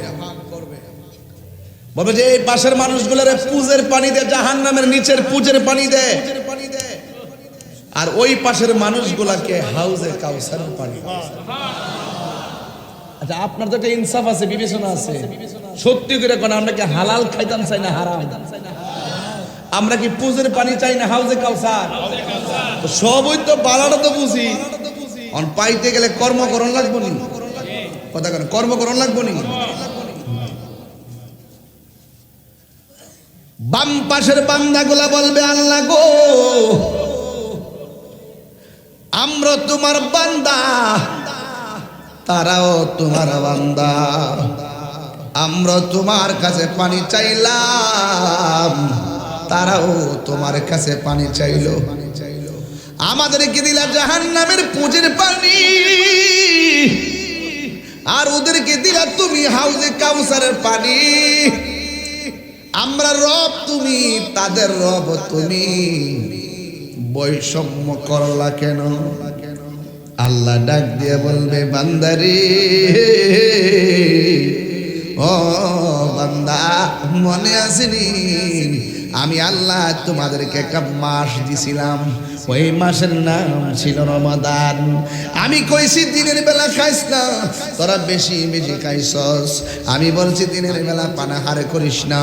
Speaker 1: বলবে যে এই পাশের মানুষগুলোরে পুজের পানি দে, জাহান্নামের নিচের পুজের পানি দে, আর ওই পাশের মানুষগুলাকে হাউজে কাউসারের পানি। আচ্ছা আপনার তো একটা ইনসাফ আছে, বিবেচনা আছে, সত্যি করে কোন আমরা কি হালাল খাইতাম চাই না হারাম? আমরা কি পুজের পানি চাই না হাউজে কাউসার? সবই তো বালাটা তো বুঝি, অন পাইতে গেলে কর্মকরণ লাগবো নি, কথা কেন কর্মকরণ লাগবো নি? বাম পাশের বান্দাগুলা বলবে আল্লাহ গো আমরা তোমার বান্দা, তারাও তোমার বান্দা, আমরা তোমার কাছে পানি চাইলাম, তারাও তোমার কাছে পানি চাইলো। আমাদেরকে দিলা জাহান্নামের পুজের পানি, আর ওদেরকে দিলা তুমি হাউজে কাউসারের পানি। আমরা রব তুমি, তাদের রব তুমি, বৈষম্য করলা কেন? আল্লাহ ডাক দিয়ে বলবে বান্দারে ও বান্দা মনে আসেনি আমি আল্লাহ তোমাদেরকে একটা মাস দিছিলাম, ওই মাসের নাম ছিল রমাদান। আমি কইছি দিনের বেলা খাইস না, তোরা বেশি বেশি খাইছস। আমি বলছি দিনের বেলা পানাহার করিস না,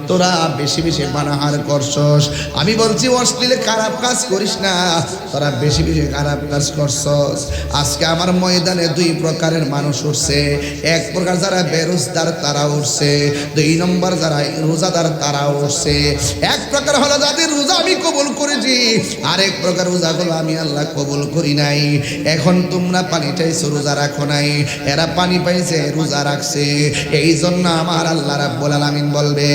Speaker 1: তোরা বেশি বেশি পানাহার করছস। আমি বলছি অশ্লীল খারাপ কাজ করিস না, তোরা বেশি বেশি খারাপ কাজ করছস। আজকে আমার ময়দানে 2 প্রকারের মানুষ উঠছে। এক প্রকার যারা বেরোজগার তারা উঠছে, 2 নম্বর যারা রোজাদার তারা উঠছে। এক প্রকার হলো যাদের রোজা আমি কবুল করেছি, আরেক প্রকার রোজাগুলো আমি আল্লাহ কবুল করি নাই। এখন তোমরা পানি চাইছো রোজা রাখো নাই, এরা পানি পাইছে রোজা রাখছে। এই জন্য আমার আল্লাহ রাব্বুল আলামিন বলবে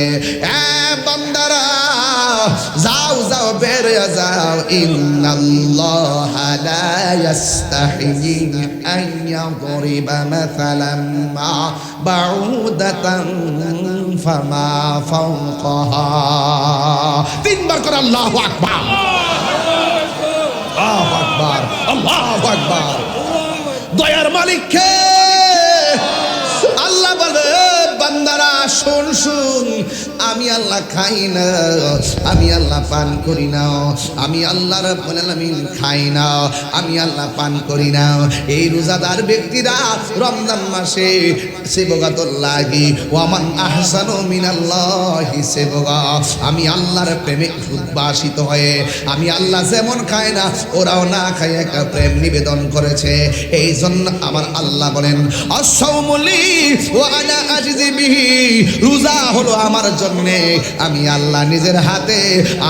Speaker 1: এ বান্দারা যাও যাও বের হয়ে যাও, ইন্নাল্লাহা লা ইস্তাহি আন ইয়াদরিবা মাসালাম মা বাউদাতান ফামা ফাওকাহা। 3 বার করে আল্লাহু আকবার, আল্লাহু আকবার, আল্লাহু আকবার। দয়ার মালিক কে? আল্লাহ বলে বান্দারা শুন শুন, আমি আল্লাহ খাই না, আমি আল্লাহ পান করি না, আমি আল্লাহ রাব্বুল আলামিন খাই না, আমি আল্লাহ পান করি না। এই রোজাদার ব্যক্তিরা রমজান মাসে সেবগাতুল্লাহি ওয়া মান আহসানু মিনাল্লাহি সেবগা, আমি আল্লাহর প্রেমে উদ্ভাসিত হয়ে, আমি আল্লাহ যেমন খায় না ওরাও না খায় একটা প্রেম নিবেদন করেছে। এই জন্য আমার আল্লাহ বলেন আস-সাওমুলি ওয়া আনা আজজি বিহি, রোজা হলো আমার জন্য, আমি আল্লাহ নিজের হাতে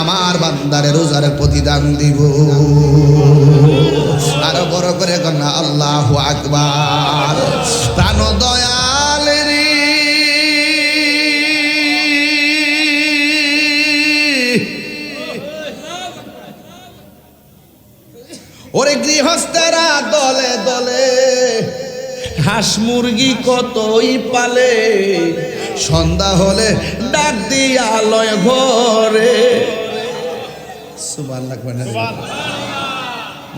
Speaker 1: আমার বান্দারে রোজার প্রতিদান দিব। আরো বড় করে কন্যা আল্লাহু আকবার। প্রাণ দয়াল রে ওরে গৃহস্থেরা দলে দলে হাঁস মুরগি কতই পালে, সন্ধ্যা হলে ডাক দিয়া লয় ঘরে। সুবহানাল্লাহ।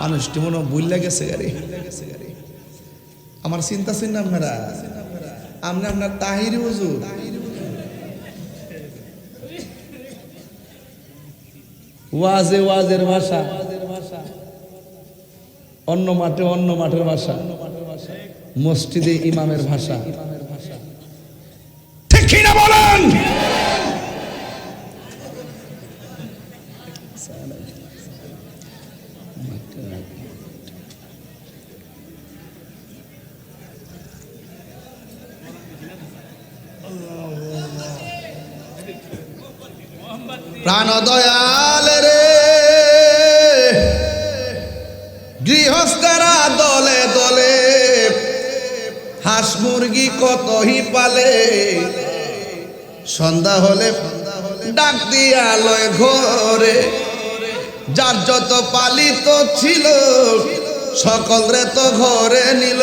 Speaker 1: মানুষটি মনে বুঝলে গেছে গাড়ি। আমার চিন্তা চিন্তা আপনারা আপনি আপনার তাহিরি হুজুর ওয়াজে ওয়াজের ভাষা, অন্য মাঠে অন্য মাঠের ভাষা, মসজিদে ইমামের ভাষা, ঠিক কি না বলেন? প্রাণ দয়াল রে গৃহস্থরা দলে দলে হাঁস মুরগি কতই পালে, সন্ধ্যা হলে ডাক দিয়া লয় ঘরে। যার যত পালিত ছিল সকলরে তো ঘরে নিল,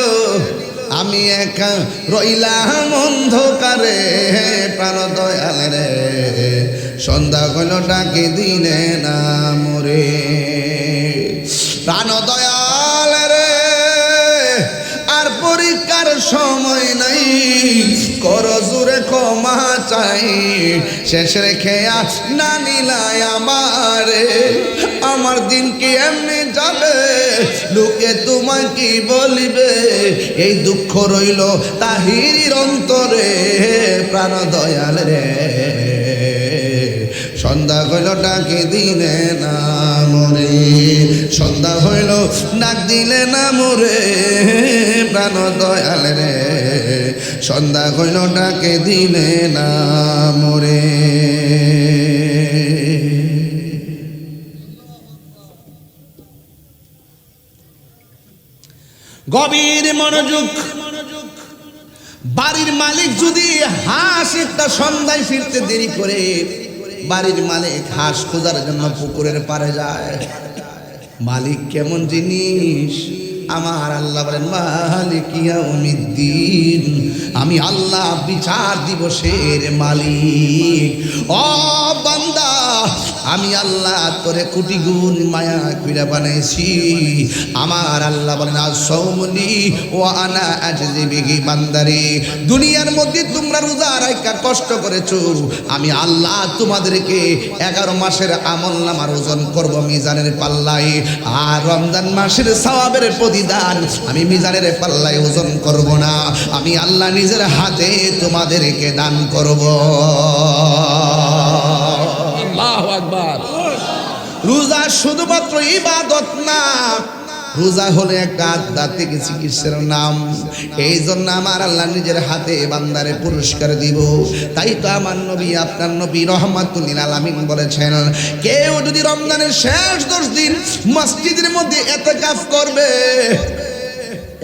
Speaker 1: আমি একা রইলাম অন্ধকারে। প্রাণ দয়াল রে সন্ধ্যা হইল ডাকে দিনে না মোরে। প্রাণ দয়াল রে আর পরীক্ষার সময় নাই, কর জোরে ক্ষমা চাই, শেষ রেখে না নিলাই আমারে। আমার দিন কি এমনি যাবে, লোকে তোমায় কি বলিবে, এই দুঃখ রইল তাহিরির অন্তরে। প্রাণ দয়াল রে সন্ধ্যা হইল ডাকে দিলে না মোরে, সন্ধ্যা হইল ডাক দিলে না মোরে। প্রাণ দয়াল রে সন্ধ্যা হইল ডাকে দিলে না মোরে। গভীর মনোযোগ। বাড়ির মালিক যদি হাঁস একটা সন্ধ্যায় ফিরতে দেরি করে, বাড়ির মালিক হাঁস খোঁজার জন্য পুকুরের পাড়ে যায়। মালিক কেমন জিনিস? আমার আল্লাহ বলেন মালিক ইয়াউমিদ্দিন, আমি আল্লাহ বিচার দিবসের মালিক। ও বান্দা, আমি আল্লাহ তোরে কোটি গুণ মায়া কইরা বানাইছি। আমার আল্লাহ বলেন আস-সাওমুলি ওয়া আনা আজজি বিহি, বান্দারে দুনিয়ার মধ্যে তোমরা রোজা রাখা কষ্ট করেছো, আমি আল্লাহ তোমাদেরকে 11 মাসের আমলনামার ওজন করব মিজানের পাল্লায়। আর রমজান মাসের সওয়াবের প্রতিদান আমি মিজানের পাল্লায় ওজন করব না, আমি আল্লাহ নিজের হাতে তোমাদেরকে দান করব। আল্লাহু আকবার। রোজা শুধুমাত্র ইবাদত না, রোজা হলো একটা আধ্যাত্মিক চিকিৎসার নাম। এই জন্য আমার আল্লাহ নিজের হাতে বান্দারে পুরস্কার দিব। তাই তো আমার নবী, আপনার নবী রহমাতুল লিল আলামিন বলেছেন, কেউ যদি রমজানের শেষ 10 দিন মসজিদের মধ্যে ইতিকাফ করবে,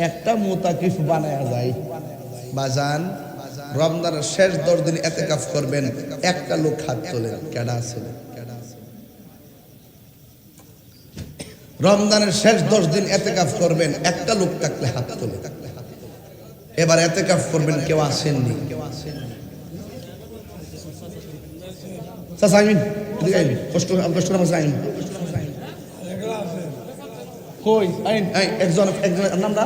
Speaker 1: একটা মুতাকিফ বানায়া যায়। বাজান, রমজানের শেষ 10 দিন ইতিকাফ করবেন, একটা লোক হাত তোলেন। কেডা আছে? রমজানের শেষ 10 দিন ইতিকাফ করবেন, একটা লোক থাকলে হাত তোলে। এবার ইতিকাফ করবেন, কেউ আসেননি। চাচা আইন, এদিকে আইন, কষ্ট নামাজ আইন। কই আইন? একজন নামটা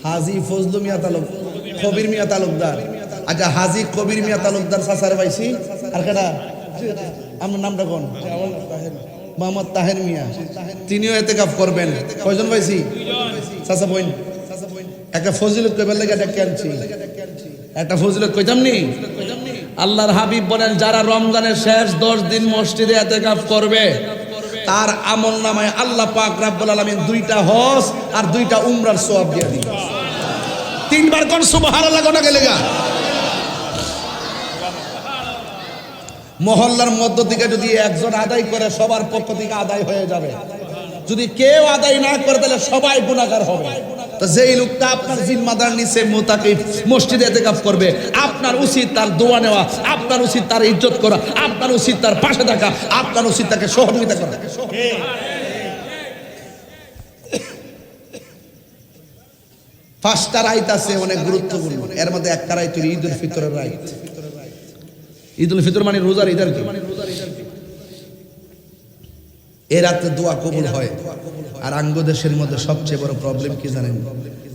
Speaker 1: হাজী ফজলু মিয়া তালুক, কবির মিয়া তালুকদার, আচ্ছা হাজী কবির মিয়া তালুকদার চাচার পাইছি আর কেডা আমার নামটা কোন মোহাম্মদ তাহের মিয়া তিনিও এতেকাফ করবেন কয়জন পাইছি চাচা বোন একটা ফজিলত কইবার লাগে এটা কেনছি একটা ফজিলত কইতাম নি আল্লাহর হাবিব বলেন যারা রমজানের শেষ 10 দিন মসজিদে ইতিকাফ করবে তার আমলনামায় আল্লাহ পাক রব্বুল আলামিন 2টা হজ আর 2টা উমরার সওয়াব দিয়ে দিবেন তিনবার কোন সুবহানাল্লাহ কোনা গেলেগা মহল্লার মধ্য থেকে যদি একজন আদায় করে সবার পক্ষ থেকে আদায় হয়ে যাবে যদি কেউ আদায় না করে তাহলে সবাই গুনাহগার হবে তো যেই লোকটা আপনার জিম্মাদার নিচে মুতাকিফ মসজিদে ইতিকাফ করবে আপনার উচিত তার দোয়া নেওয়া আপনার উচিত তার ইজ্জত করা আপনার উচিত তার পাশে থাকা আপনার উচিত তাকে সহযোগিতা করা পাঁচটা রাইত আছে অনেক গুরুত্বপূর্ণ এর মধ্যে একটা রাইত হলো ঈদুল ফিতরের রাইত ঈদুল ফিতর মানে রোজার ঈদ আর কি এই রাতে দোয়া কবুল হয় আর আঙ্গদেশের মধ্যে সবচেয়ে বড় প্রবলেম কি জানেন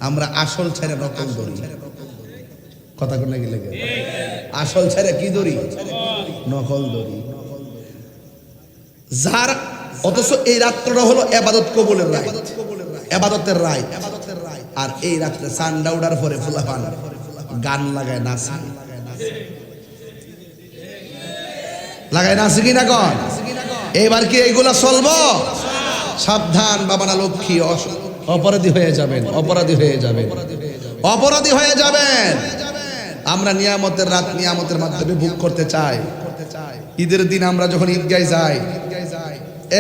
Speaker 1: আমরা আসল ছেড়ে নকল ধরি কথা কোন গেলে আসল ছেড়ে কি ধরি নকল ধরি যার অথচ এই রাতটা হলো ইবাদত কবুলের রাত ইবাদতের রাত আর এই রাতে সানডাউডার পরে ফুলাফান গান লাগায় নাচে লাগায় নাচে কি না কন এবার কি এইগুলা চলবো সাবধান বাবানা লক্ষ্মী অপরাধী হয়ে যাবেন অপরাধী হয়ে যাবেন অপরাধী হয়ে যাবেন আমরা নিয়ামতের রাত নিয়ামতের মাধ্যমে ভোগ করতে চাই ঈদের দিন আমরা যখন ঈদগায় যাই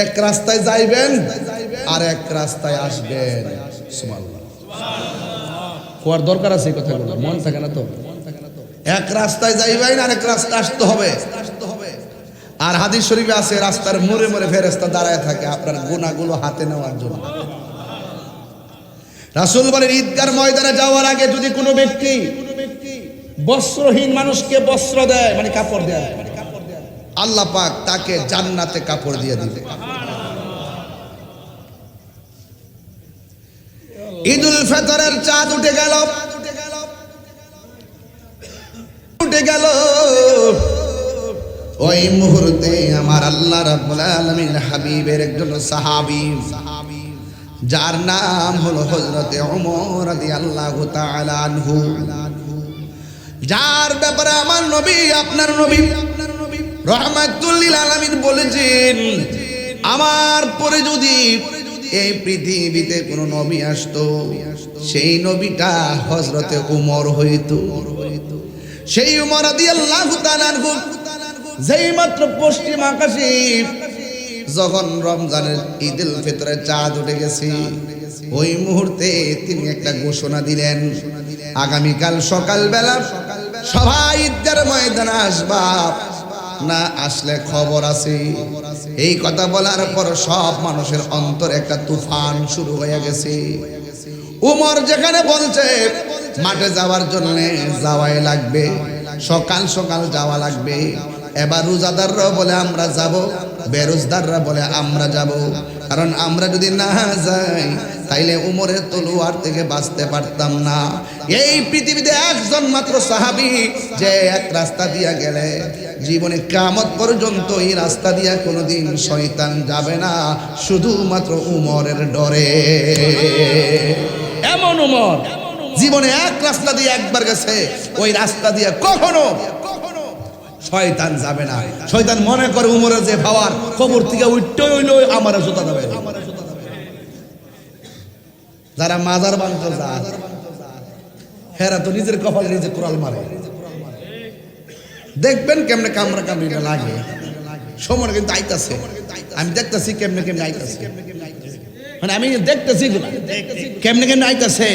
Speaker 1: এক রাস্তায় যাইবেন আর এক রাস্তায় আসবেন সুবহানাল্লাহ কোয়ার দরকার আছে এই কথাগুলো মন থাকে না তো এক রাস্তায় যাইবেন আর এক রাস্তায় আসতে হবে আর হাদিস শরীফে আছে রাস্তার মোড়ে মোড়ে ফেরেশতা দাঁড়ায় থাকে আপনার গুনাহগুলো হাতে নেওয়ার জন্য রাসূল বলেন ঈদগার ময়দানে যাওয়ার আগে যদি কোনো ব্যক্তি বস্ত্রহীন মানুষকে বস্ত্র দেয় মানে কাপড় দেয় আল্লাহ পাক তাকে জান্নাতে কাপড় দিয়ে দিবে ঈদুল ফিতরের চাঁদ উঠে গেল ওই মুহূর্তে আমার আল্লাহ রাব্বুল আলামিন হাবিবের একজন সাহাবী যার নাম হলো হযরতে ওমর রাদিয়াল্লাহু তাআলা আনহু যার ব্যাপারে আমার নবী আপনার নবী রাহমাতুল লিল আলামিন বলেছেন আমার পরে যদি এই পৃথিবীতে কোনো নবী আসতো সেই নবীটা হযরতে ওমর হইতো সেই ওমর রাদিয়াল্লাহু তাআলা আনহু যেই মাত্র পশ্চিম আকাশে যখন রমজানের ঈদুল ফিতরের চাঁদ উঠে গেছে ওই মুহূর্তে তিনি একটা ঘোষণা দিলেন আগামীকাল সকালবেলা সবাই ঈদগার ময়দানে আসবা না আসলে খবর আছে এই কথা বলার পর সব মানুষের অন্তরে একটা তুফান শুরু হয়ে গেছে উমর যেখানে বলছে মাঠে যাওয়ার জন্য যাওয়াই লাগবে সকাল সকাল যাওয়া লাগবে এবার রোজাদাররা বলে আমরা যাব বেরোজদাররা বলে আমরা যাব কারণ আমরা যদি না যাই তাইলে উমরের তলোয়ার থেকে বাঁচতে পারতাম না এই পৃথিবীতে একজন মাত্র সাহাবী যে এক রাস্তা দিয়া গেলে জীবনে কিয়ামত পর্যন্ত এই রাস্তা দিয়া কোনোদিন শয়তান যাবে না শুধুমাত্র উমরের ডরে এমন উমর জীবনে এক রাস্তা দিয়ে একবার গেছে ওই রাস্তা দিয়ে কখনো শয়তান যাবে না শয়তান মনে করে উমরের যে পাওয়ার কবর থেকে উঠতে হইলো আমার জুতা দেবে যারা মাজার বানতে যায় হেরা তো নিজের কপালে নিজে কোরাল মারে দেখবেন কেমনে কামড়া কামড়িটা লাগে সময় কিন্তু আইতাছে আমি দেখতেছি কেমনে কেমনে আইতাছে মানে আমি দেখতেছি কেমনে কেমনে আইতাছে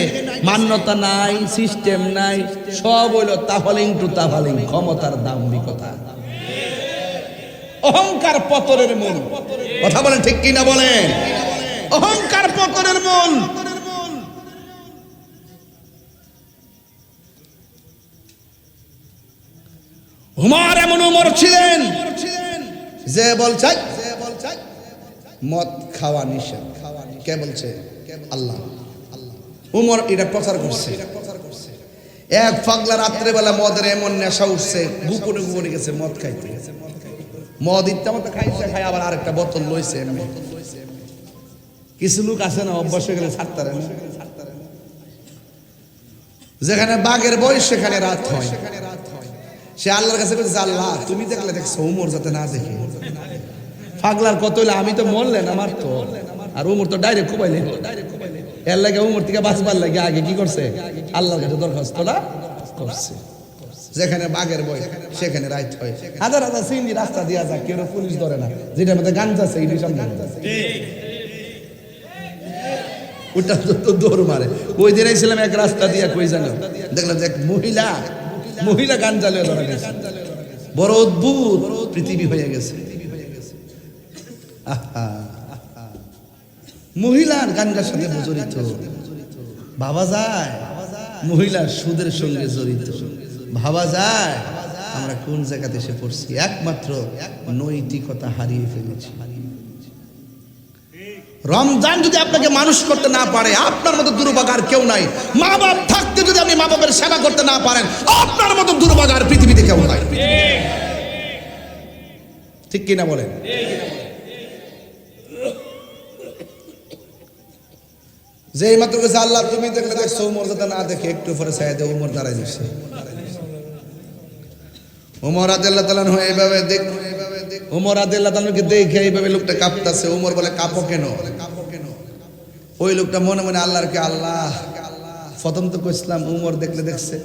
Speaker 1: মান্যতা নাই সিস্টেম নাই সব হইলো তাফালিং টু তাফালিং ক্ষমতার দাম্ভিকতা অহংকার পতনের মূল কথা বলেন ঠিক কিনা বলেন অহংকার পতনের মূল উমর এমন উমর ছিলেন যে বলছে মদ খাওয়া নিষেধ কে বলছে আল্লাহ উমর এটা প্রচার করছে এক পাগলা রাত্রেবেলা মদের এমন নেশা উঠছে, গোপনে গোপনে গেছে মদ খাইতে। মদ ইত্যা মতো খাইছে, খাই আবার আরেকটা বোতল লইছে এমনি। কিছু লোক আছে না, অভ্যাস হয়ে গেলে ছাড়তে পারে না। যেখানে বাঘের বয়স সেখানে রাত হয়। সে আল্লাহর কাছে বলছে, আল্লাহ তুমি দেখলে দেখছো, উমর যাতে না দেখে। পাগলার কত হইলে আমি তো মরলেন আমার তো, আর উমর তো ডাইরেক্ট খুবাইলে। এর লাগে উমর থেকে বাঁচবার লাগে আগে কি করছে, আল্লাহর কাছে দরখাস্তটা করছে। যেখানে বাঘের বই সেখানে রাইত হয়। হাজার হাজার সিন্দি রাস্তা দিয়া যায়, কেউ পুলিশ ধরে না, যেটার মধ্যে গাঞ্জা আছে এই সামনে ওটা তো দৌড় মারে। ওই দিন ছিলাম এক রাস্তা দিয়া, কই জানো, দেখলাম যে এক মহিলা গাঞ্জা লিয়ে ধরা গেছে। বড় অদ্ভুত পৃথিবী হয়ে গেছে। মহিলার গাঞ্জার সাথে জড়িত, ভাবা যায় মহিলার সুদের সঙ্গে জড়িত, ভাবা যায় আমরা কোন জায়গাতে এসে পড়ছি। একমাত্র নৈতিকতা হারিয়ে ফেলেছি। রমজান যদি আপনাকে মানুষ করতে না পারে, আপনার মতো দুর্ভাগার কেউ নাই। মা বাপ থাকতে যদি আপনি মা বাপের সেবা করতে না পারেন, আপনার মতো দুর্ভাগার পৃথিবীতে কেউ নাই। ঠিক কিনা বলেন? যে মাত্র কাছে আল্লাহ তুমি দেখলে দেখছো, উমর যাতে না দেখে, একটু পরে ছায়া দিয়ে উমর দাঁড়াই দিচ্ছে। উমর রাদিয়াল্লাহু তাআলা এইভাবে দেখ, উমর রাদিয়াল্লাহু তাআলাকে দেখে এইভাবে লোকটা কাঁপতাছে। উমর বলে, কাঁপো কেন? ওই লোকটা মনে মনে আল্লাহর কে, আল্লাহ প্রথম তো কইছিলাম উমর দেখলে দেখছে,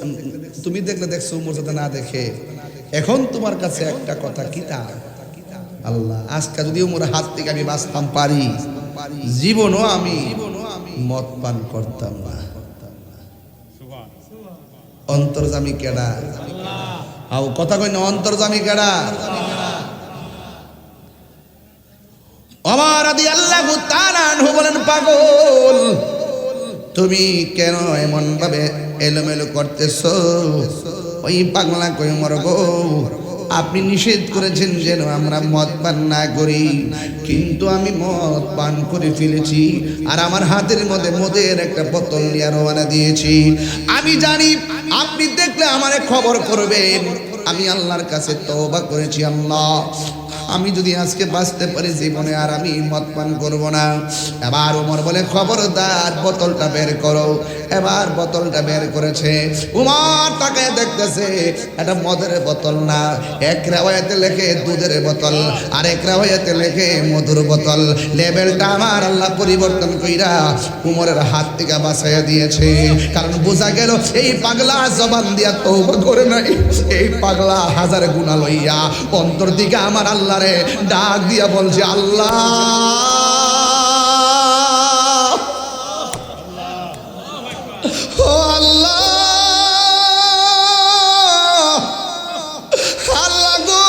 Speaker 1: তুমি দেখলে দেখছো, উমর যাতে না দেখে। এখন তোমার কাছে একটা কথা, কিতা আল্লাহ, আজকে যদি উমর হাত থেকে আমি বাঁচতাম পারি, জীবনও আমি মদ পান করতাম না। অন্তর্জামী কেডা? আও কথা কই না, অন্তর্জামী কেডা? ওমর রাদিয়াল্লাহু তাআলা আনহু বলেন, পাগল তুমি কেন এমন ভাবে এলোমেলো করতেছো? ওই পাগলা কই, ওমর গো, আপনি নিষেধ করেছেন যেন আমরা মদ পান না করি, কিন্তু আমি মদ পান করে ফেলেছি। আর আমার হাতের মধ্যে মদের একটা বোতল নিয়ে রওনা দিয়েছি। আমি জানি আপনি দেখলে আমারে খবর করবেন। আমি আল্লাহর কাছে তওবা করেছি, আল্লাহ আমি যদি আজকে বাঁচতে পারি, জীবনে আর আমি মদ পান করবো না। এবার ওমর বলে, খবরদার বোতলটা বের করো। এবার বোতলটা বের করেছে। ওমর তাকে দেখতেছে, এটা মদের বোতল না। এক রাওয়ায়াতে লেখে দুধের বোতল, আর এক রাওয়ায়াতে লেখে মধুর বোতল। লেবেলটা আমার আল্লাহ পরিবর্তন কইরা ওমরের হাত থেকে বাঁচাইয়া দিয়েছে। কারণ বোঝা গেল এই পাগলা জবান দিয়া তওবা করে নাই, এই পাগলা হাজার গুনাহ লইয়া অন্তর দিকে আমার আল্লাহ ডাক দিয়া বলছে, আল্লাহ ও আল্লাহ, আল্লাহ গো,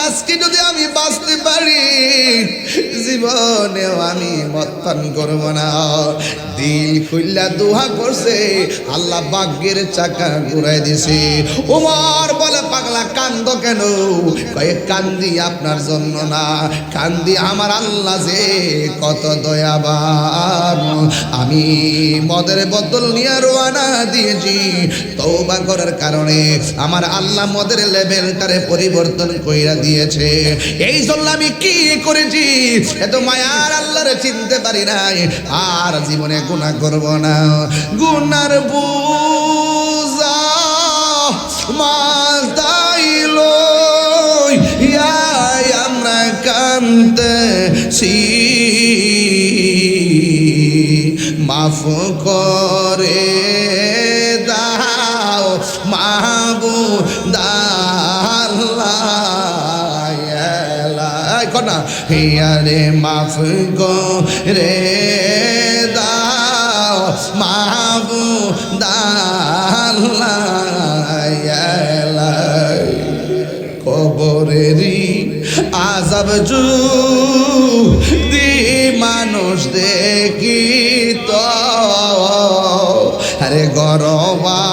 Speaker 1: আজকে যদি আমি বাঁচতে পারি, জীবনেও আমি মদ পান করব না। দিল খুললা দোয়া করছে, আল্লাহ ভাগ্যের চাকা ঘুরাই দিছে। ওমর বলে, পাগলা কান্দ কেন? কয়ে, কান্দি আপনার জন্য না, কান্দি আমার আল্লাহ যে কত দয়াবান। আমি মদের বোতল নিয়ে রওনা দিয়েছি, তওবা করার কারণে আমার আল্লাহ মদের লেভেলটারে পরিবর্তন কইরা দিয়েছে। এই জন্য আমি কি করেছি, এত মায়ার আল্লাহরে চিনতে পারি নাই, আর জীবনে গুনাহ করব না। গুনার বুঝা মাথাইল আমরা কান্দেছি, মাফ করে দাও মাহবুব আল্লাহ, কনা হিয়ারে মাফ করে দাও মাহবুব আল্লাহ। কবরেরই আযাব যদি মানুষ দেখি তো, আরে গরবা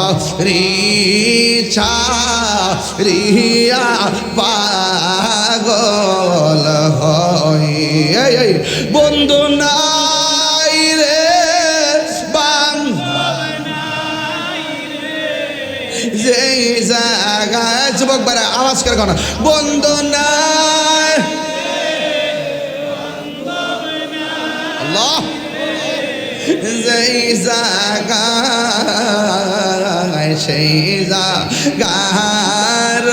Speaker 1: রিছা রিয়া পাগল হয়। বন্ধু নাই রে, জায়গায় যুবক ভাইরা আওয়াজ করে কোন বন্ধু নাই আল্লাহ যেই জায়গায় সেই জায়গার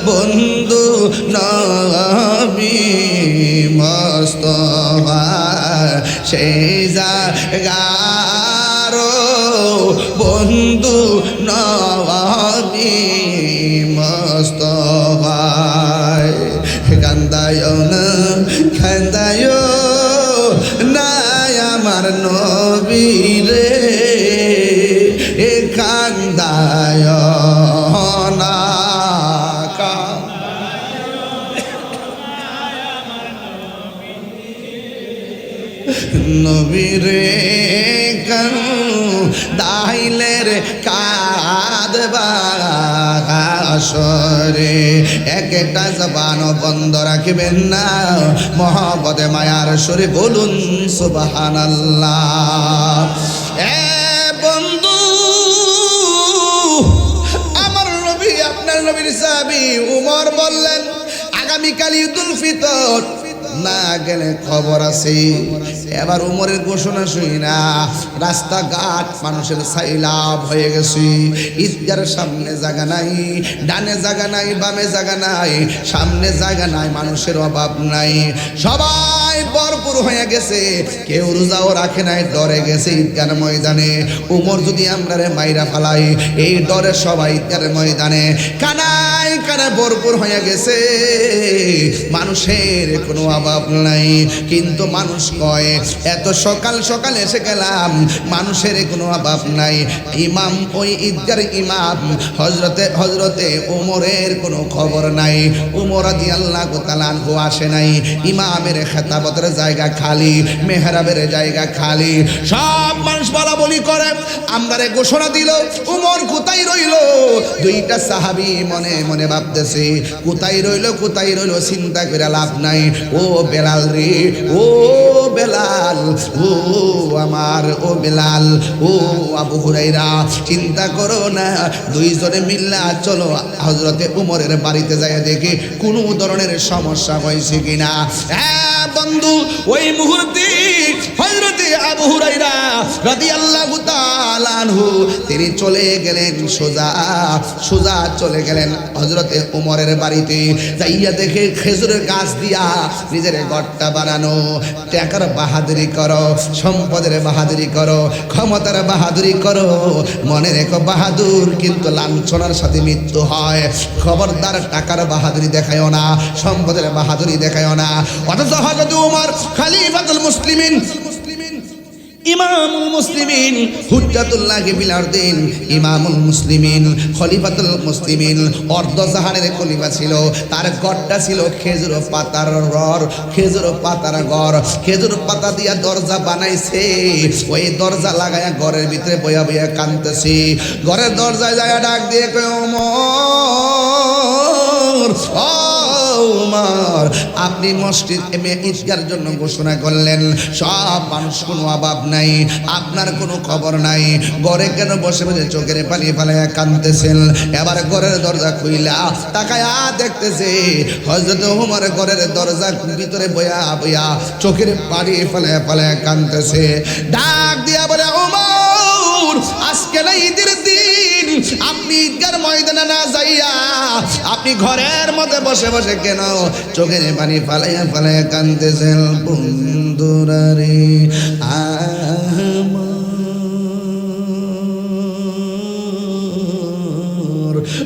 Speaker 1: বন্ধু নবী মুস্তাফা সেই জায়গার বন্ধু নবী মুস্তাফা কান্দায় না কান্দায় না আমার নবী রে এ কান্দায় না নবী রে কান্দাইলে রে কাঁদবা আসরে একটা জবান বন্ধ রাখবেন না মহব্বতে মায়ার সুরে বলুন সুবহানাল্লাহ এ বন্ধু আমার নবী আপনার নবীর সাহাবী উমর বললেন আগামীকাল ঈদুল ফিতর না গেলে খবর আছে এবার উমরের ঘোষণা শুই না রাস্তাঘাট মানুষের সাইলাব হয়ে গেছে ঈদগার সামনে জায়গা নাই ডানে জায়গা নাই বামে জায়গা নাই সামনে জায়গা নাই মানুষের অভাব নাই সবাই ভরপুর হয়ে গেছে কেউ রোজাও রাখে নাই ডরে গেছে ঈদগার ময়দানে উমর যদি আমরা মাইরা ফালাই এই ডরে সবাই ঈদগার ময়দানে কানায় কানায় ভরপুর হয়ে গেছে মানুষের কোনো অভাব নাই কিন্তু মানুষ কয় এত সকাল সকাল এসে গেলাম মানুষের কোনো অভাব নাই ইমাম ওই ঈদগার ইমাম হজরতে ওমরের কোনো খবর নাই ওমর রাদিয়াল্লাহু তাআলা আনহু আসে নাই ইমামের খেতাবতের জায়গা খালি মেহরাবের জায়গা খালি সব মানুষ বলা বলি করে আমরারে ঘোষণা দিল ওমর কোথায় রইল দুইটা সাহাবী মনে মনে ভাবতেছে কোথায় রইল চিন্তা করে লাভ নাই ও বেলাল রে ও বেলাল ও আমার ও বেলাল ও আবু হুরাইরা চিন্তা করো না দুইজনে মিল্লা চলো হযরতে উমরের বাড়িতে যায় দেখি কোনো ধরনের সমস্যা হয়েছে কিনা হ্যাঁ বন্ধু ওই মুহূর্তে হযরতে আবু হুরাইরা রাদিয়াল্লাহু তাআলা আনহু তিনি চলে গেলেন সোজা চলে গেলেন হযরতে উমরের বাড়িতে যাইয়া দেখে খেজুরের গাছ দিয়া নিজের ঘরটা বানানো টাকার বাহাদুরি করো সম্পদের বাহাদুরি করো ক্ষমতার বাহাদুরি করো মনে রেখো বাহাদুর কিন্তু লাঞ্ছনার সাথে মৃত্যু হয় খবরদার টাকার বাহাদুরি দেখায়ও না সম্পদের বাহাদুরি দেখায়ও না অথচ হযরত উমর খলিফাতুল মুসলিমিন ইমামুল মুসলিমিন হুজ্জাতুল্লাহি ফিল আরদিন ইমামুল মুসলিমিন খলিফাতুল মুসলিমিন অর্ধ জাহানের খলিফা ছিল তার ঘরটা ছিল খেজুর পাতার ঘর খেজুর পাতার ঘর খেজুর পাতা দিয়া দরজা বানাইছে ওই দরজা লাগায়া ঘরের ভিতরে বইয়া বইয়া কাঁদতেছে ঘরের দরজায় যায় ডাক দিয়ে কয় ওমর উমর আপনি মসজিদ ঈদগার জন্য ঘোষণা করলেন সব মানুষ কোনো অভাব নাই আপনার কোনো খবর নাই ঘরে কেন বসে বসে চোখের পানি ফালাইয়া কাঁদতেছেন এবার ঘরের দরজা খুইলা তাকায়া দেখতেছে হযরত উমর ঘরের দরজা ভিতরে বইয়া বইয়া চোখের পানি ফালাইয়া ফালাইয়া কাঁদতেছে ডাক দিয়া বলে উমর আজকে না ঈদের দিন আপনি ঈদগার ময়দানে না যাইয়া আপনি ঘরের মধ্যে বসে বসে কেন চোখের পানি ফালাইয়া ফালাইয়া কাঁদতেছেন বন্ধুরা রে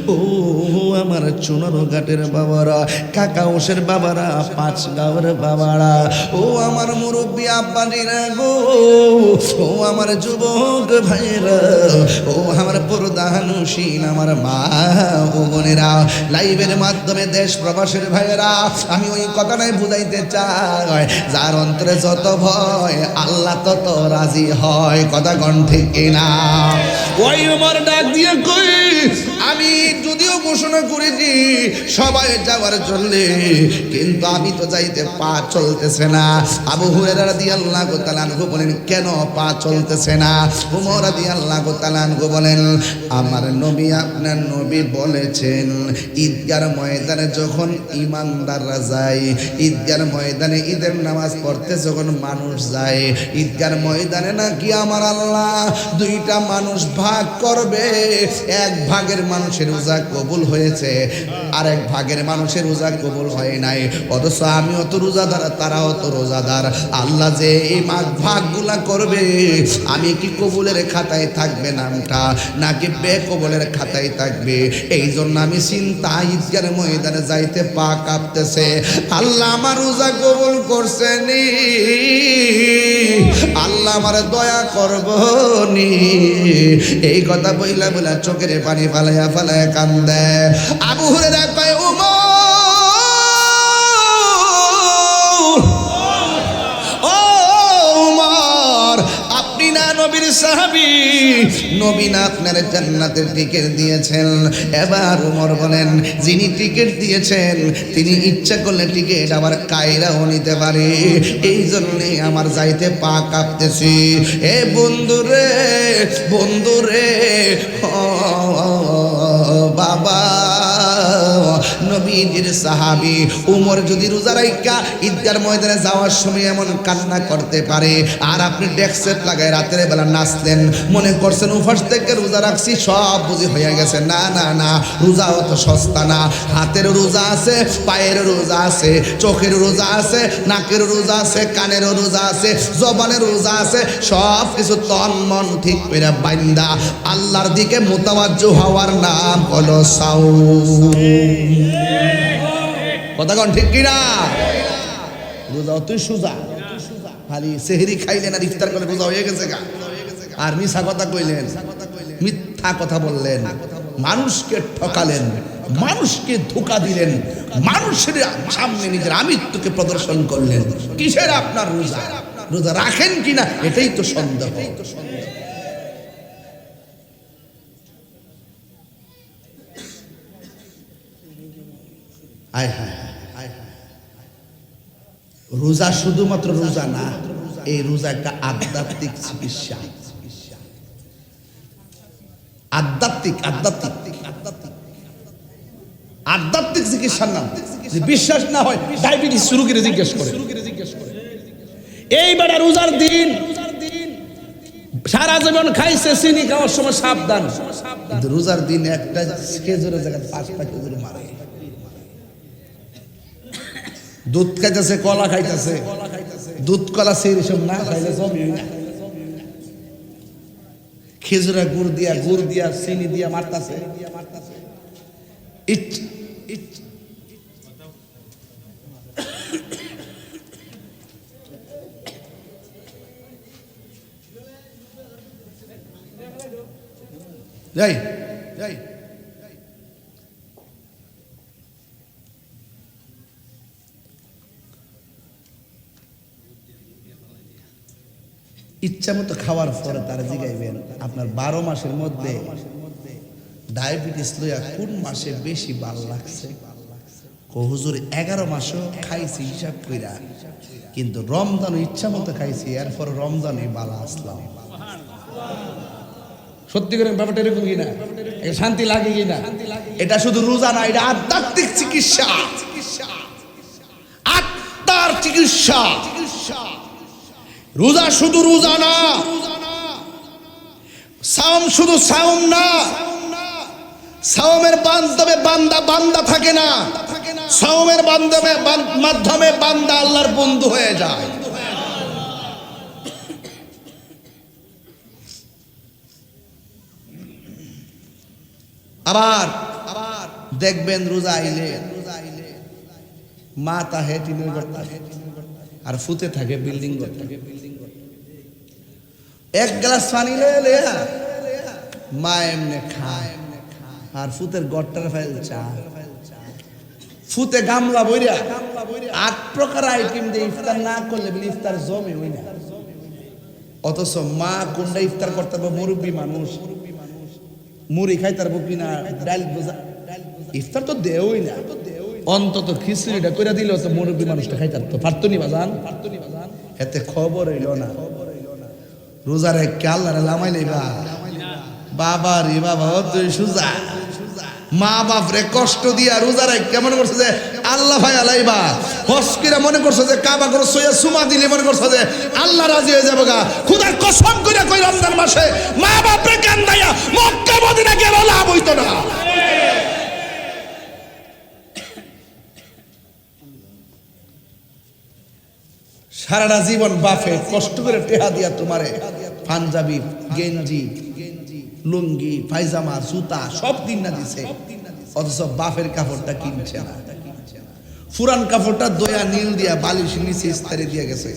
Speaker 1: ও আমার চুনার ঘাটের বাবারা কাকা ওসের বাবারা পাঁচ গাঁওয়ের বাবারা ও আমার মুরব্বী আব্বাজিরা গো ও আমার যুবক ভাইরা ও আমার প্রধানশীল আমার মা ও বোনেরা লাইভের মাধ্যমে দেশ প্রবাসের ভাইয়েরা আমি ওই কথাটাই বুঝাইতে চাই যার অন্তরে যত ভয় আল্লাহ তত রাজি হয় কথা কোন ঠিক কিনা ওই আমার ডাক দিয়ে কই আমি যদি যদিও ঘোষণা করেছি সবাই যাওয়ার জন্য, কিন্তু আমি তো যাইতে পা চলতেছে না। আবু হুরায়রা রাদিয়াল্লাহু তাআলা আনহু বলেন, কেন পা চলতেছে না? ওমর রাদিয়াল্লাহু তাআলা আনহু বলেন, আমার নবী আপনার নবী বলেছেন ঈদগার ময়দানে যখন ইমানদাররা যায়, ঈদগার ময়দানে ঈদের নামাজ পড়তে যখন মানুষ যায়, ঈদগার ময়দানে নাকি আমার আল্লাহ দুইটা মানুষ ভাগ করবে। এক ভাগের মানুষের রোজা কবুল হয়েছে, আর এক ভাগের মানুষের রোজা কবুল হয় নাই। অথচ আমি অত রোজাদার, তারাও তো রোজাদার। আল্লাহ যে এই ভাগগুলা করবে, আমি কি কবুলের খাতায় থাকবে নামটা, নাকি বেকবুলের খাতায় থাকবে? এই জন্য আমি চিন্তা, ঈদগার ময়দানে যাইতে পা কাঁপতেছে। আল্লাহ আমার রোজা কবুল করছেনি, আল্লাহ আমার দয়া করব নি। এই কথা বইলা বইলা চোখের পানি ফালাইয়া ফালাইয়া কান্দে। আবু হুরায়রা কয়, ওমর, ও ওমর, আপনি না নবীর সাহাবী, নবী না আপনার জান্নাতের টিকিট দিয়েছেন? এবার ওমর বলেন, যিনি টিকিট দিয়েছেন তিনি ইচ্ছা করলে টিকিট আবার কায়রাও নিতে পারে। এই জন্যে আমার যাইতে পা কাঁপতেছি। এ বন্ধুরে, বন্ধুরে, বাবা, নবীজির সাহাবী উমর যদি রোজা রাইখা ঈদগার ময়দানে যাওয়ার সময় এমন কান্না করতে পারে, আর আপনি ডেস্ক লাগায় রাতের বেলা নাচলেন, মনে করছেন উপাস থেকে রোজা রাখছি, সব বুঝি হয়ে গেছে। না না না, রোজা অত সস্তা না। হাতের রোজা আছে, পায়ের রোজা আছে, চোখের রোজা আছে, নাকের রোজা আছে, কানের রোজা আছে, জবানের রোজা আছে। সব কিছু তন মন ঠিক করে বাইন্দা আল্লাহর দিকে মুতাওয়াজ্জু হওয়ার নাম হলো সাওম। কথা কোন ঠিক কিনা? রোজা অতই সোজা, খালি সেহরি খাইলেন আর ইফতার করলে রোজা হয়ে গেছে গা। আর মিছা কথা কইলেন, মিথ্যা কথা বললেন, মানুষকে ঠকালেন, মানুষকে ধোঁকা দিলেন, মানুষের সামনে নিজের আমিত্বকে প্রদর্শন করলেন। কিসের আপনার রোজা? রোজা রাখেন কিনা এটাই তো সন্দেহ। আয় হায় হায়, রোজা শুধুমাত্র রোজা না, এই রোজা একটা আধ্যাত্মিক চিকিৎসা। আধ্যাত্মিক আধ্যাত্মিক আধ্যাত্মিক চিকিৎসার নাম। বিশ্বাস না হয় ডায়াবেটিস রোগীকে জিজ্ঞেস করে। এইবার রোজার দিন সারা জীবন খাইছে, চিনি খাওয়ার সময় সাবধান, রোজার দিন একটা খেজুরের জায়গায় 5টা খেজুর মারে। দুধ খাইতেছে, কলা খাইতেছে, দুধ কলা সেই সব না খাইলে জমি না। খেজুরা গুড় দিয়া চিনি দিয়া মারতাছে। যাই যাই ইচ্ছা মতো খাওয়ার পরে তারা জিগাইবেন, আপনার 12 মাসের মধ্যে ডায়াবেটিস লইয়া কোন মাসে বেশি ভাল লাগছে? হুজুর 11 মাসও খাইছি হিসাব কইরা, কিন্তু রমজান ইচ্ছা মতো খাইছি, এরপর রমজানে বালা আসলাম। সত্যি করে ব্যাপারটা এরকম কিনা? শান্তি লাগে কিনা? এটা শুধু রোজা না, এটা আধ্যাত্মিক চিকিৎসা, আত্মার চিকিৎসা। রোজা শুধু রোজা না, সাওম শুধু সাওম না। সাওমের মাধ্যমে বান্দা বান্দা থাকে না, সাওমের মাধ্যমে বান্দা আল্লাহর বন্ধু হয়ে যায়। আবার দেখবেন রোজা আইলে মা তাহে টিনের ঘর আর ফুতে থাকে বিল্ডিং ঘর থাকে। এক গ্লাস পানি লইয়া মা এমনে খায় আর ফুতের গড়টার ফাইল চা। ফুতে গামলা বইরা 8 প্রকার আইটেম দিয়ে ইফতার না করলে ইফতার জমে হই না। অথচ মা কোনটা ইফতার করতে পারবো? মুরব্বী মানুষ মুড়ি খাইতে পারবো কিনা, ডাল ইফতার তো দেওই না, অন্তত খিচুড়িটা করে দিলেও তো মুরব্বী মানুষটা খাইতার তো পারতো নি বাজান, এতে খবর হইল না। রোজার এক আল্লাহ লামাই লইবা বাবা রে বাবা, তুই সুজা মা বাপ রে কষ্ট দিয়া রোজা রে কেমন করছে যে আল্লাহ ভাই আলাইবা, হসকিরা মনে করছে যে কাবা করে সইয়া সুমা দিলে মনে করছে যে আল্লাহ রাজি হয়ে যাবে গা। খুদার কসম কইরা কই রমজান মাসে মা বাপ রে কান্দাইয়া মক্কা মদিনা গেল লাভ হইতো না। সারাটা জীবন বাপে কষ্ট করে টেহা দিয়া তোমারে পাঞ্জাবি গেঞ্জি লুঙ্গি পায়জামা জুতা সব কিনা দিছে, অথচ বাপের কাপড়টা কিনছে না। পুরান কাপড়টা দয়া নীল দিয়া বালিশ নিচে ইস্তারি দিয়ে গেছে,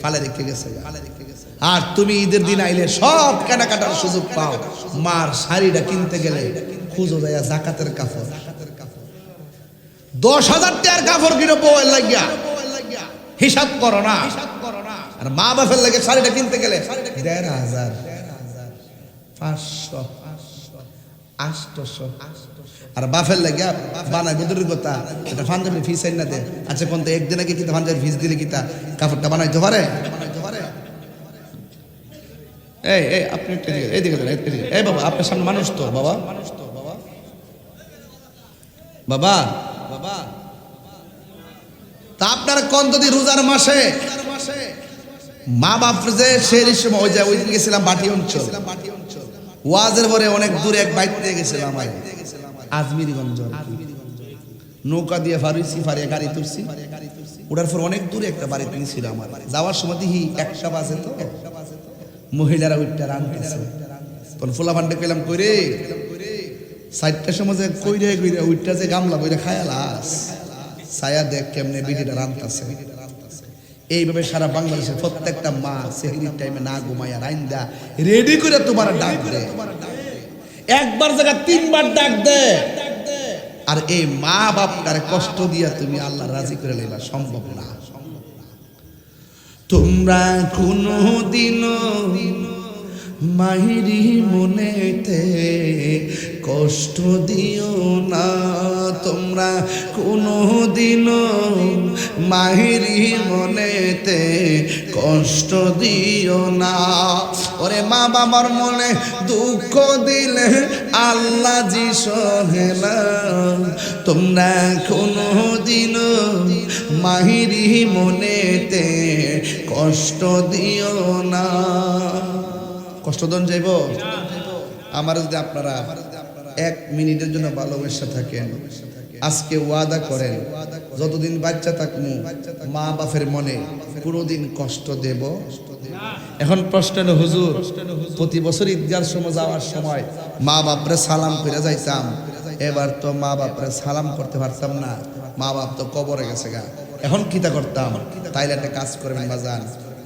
Speaker 1: ফালে রেখে গেছে। আর তুমি ঈদের দিন আইলে সব কেনাকাটার সুযোগ পাও, মার শাড়িটা কিনতে গেলে খুঁজো যায় জাকাতের কাপড়, 10,000 টাকার কাপড় কিনো বউয়ের লাগিয়া, হিসাব করো না। আর মা বাপের লাগে শাড়িটা কিনতে গেলে 1,500 500 800। আর বাপের লাগে বানায় বুদুরের কথা, এটা পাঞ্জাবির ফিস আইন না দে। আচ্ছা কোন তো একদিন আগে কিতা পাঞ্জাবির ফিস দিলে কিতা কাপড়টা বানাইতে পারে? এই এই আপনি এইদিকে এই বাবা, আপনার সামনে মানুষ তো বাবা, বাবা বাবা তা আপনারা কোন যদি রোজার মাসে মা বাপ যে সেই সময় ওই যে ওই দিন গেছিলাম বাটি অঞ্চল, ওয়াজের পরে অনেক দূরে এক বাইক নিয়ে গেছিলাম আজমিরগঞ্জ, নৌকা দিয়ে ফারুইছি, ফারিয়া গাড়ি তুলছি, ওটার পর অনেক দূরে একটা বাড়ি নিয়েছিল। আমার যাওয়ার সময় দেখি 1টা বাজে, তো মহিলারা ওইটা রান্নতেছে, তখন ফোলা ফান্ডে পেলাম কইরে 4টার সময় যে কইরে কইরে ওইটা যে গামলা বইরে খায়ালাস ছায়া দেখ কেমনে বিটিটা রান্নতেছে। এইভাবে সারা বাংলাদেশের প্রত্যেকটা মা সেহরির টাইমে না ঘুমাইয়া রাইন্দা রেডি করে তোমার ডাক দে, একবার জায়গা 3বার ডাক দে। আর এই মা বাপটারে কষ্ট দিয়া তুমি আল্লাহ রাজি করে লইবা সম্ভব না। তোমরা কোনো দিনও মাহিরি মনেতে কষ্ট দিও না, তোমরা কোনো দিনও মাহিরি মনেতে কষ্ট দিও না। ওরে মা বাবার মনে দুঃখ দিলে আল্লাহ জি সহে না, তোমরা কোনো দিনও মাহিরি মনেতে কষ্ট দিও না। কষ্ট দন যাইব আমার যদি আপনারা 1 মিনিটের জন্য ভালোবাসা থাকেন, আজকে ওয়াদা করেন যতদিন বাচ্চা থাকমু মা বাপের মনে কোনোদিন কষ্ট দেব। এখন প্রশ্ন হলো হুজুর, প্রতি বছর ঈদগার সময় যাওয়ার সময় মা বাপরে সালাম করে যাইতাম, এবার তো মা বাপরে সালাম করতে পারতাম না, মা বাপ তো কবরে গেছে গা, এখন কিতা করতাম? তাইলে একটা কাজ করবেন বাজান,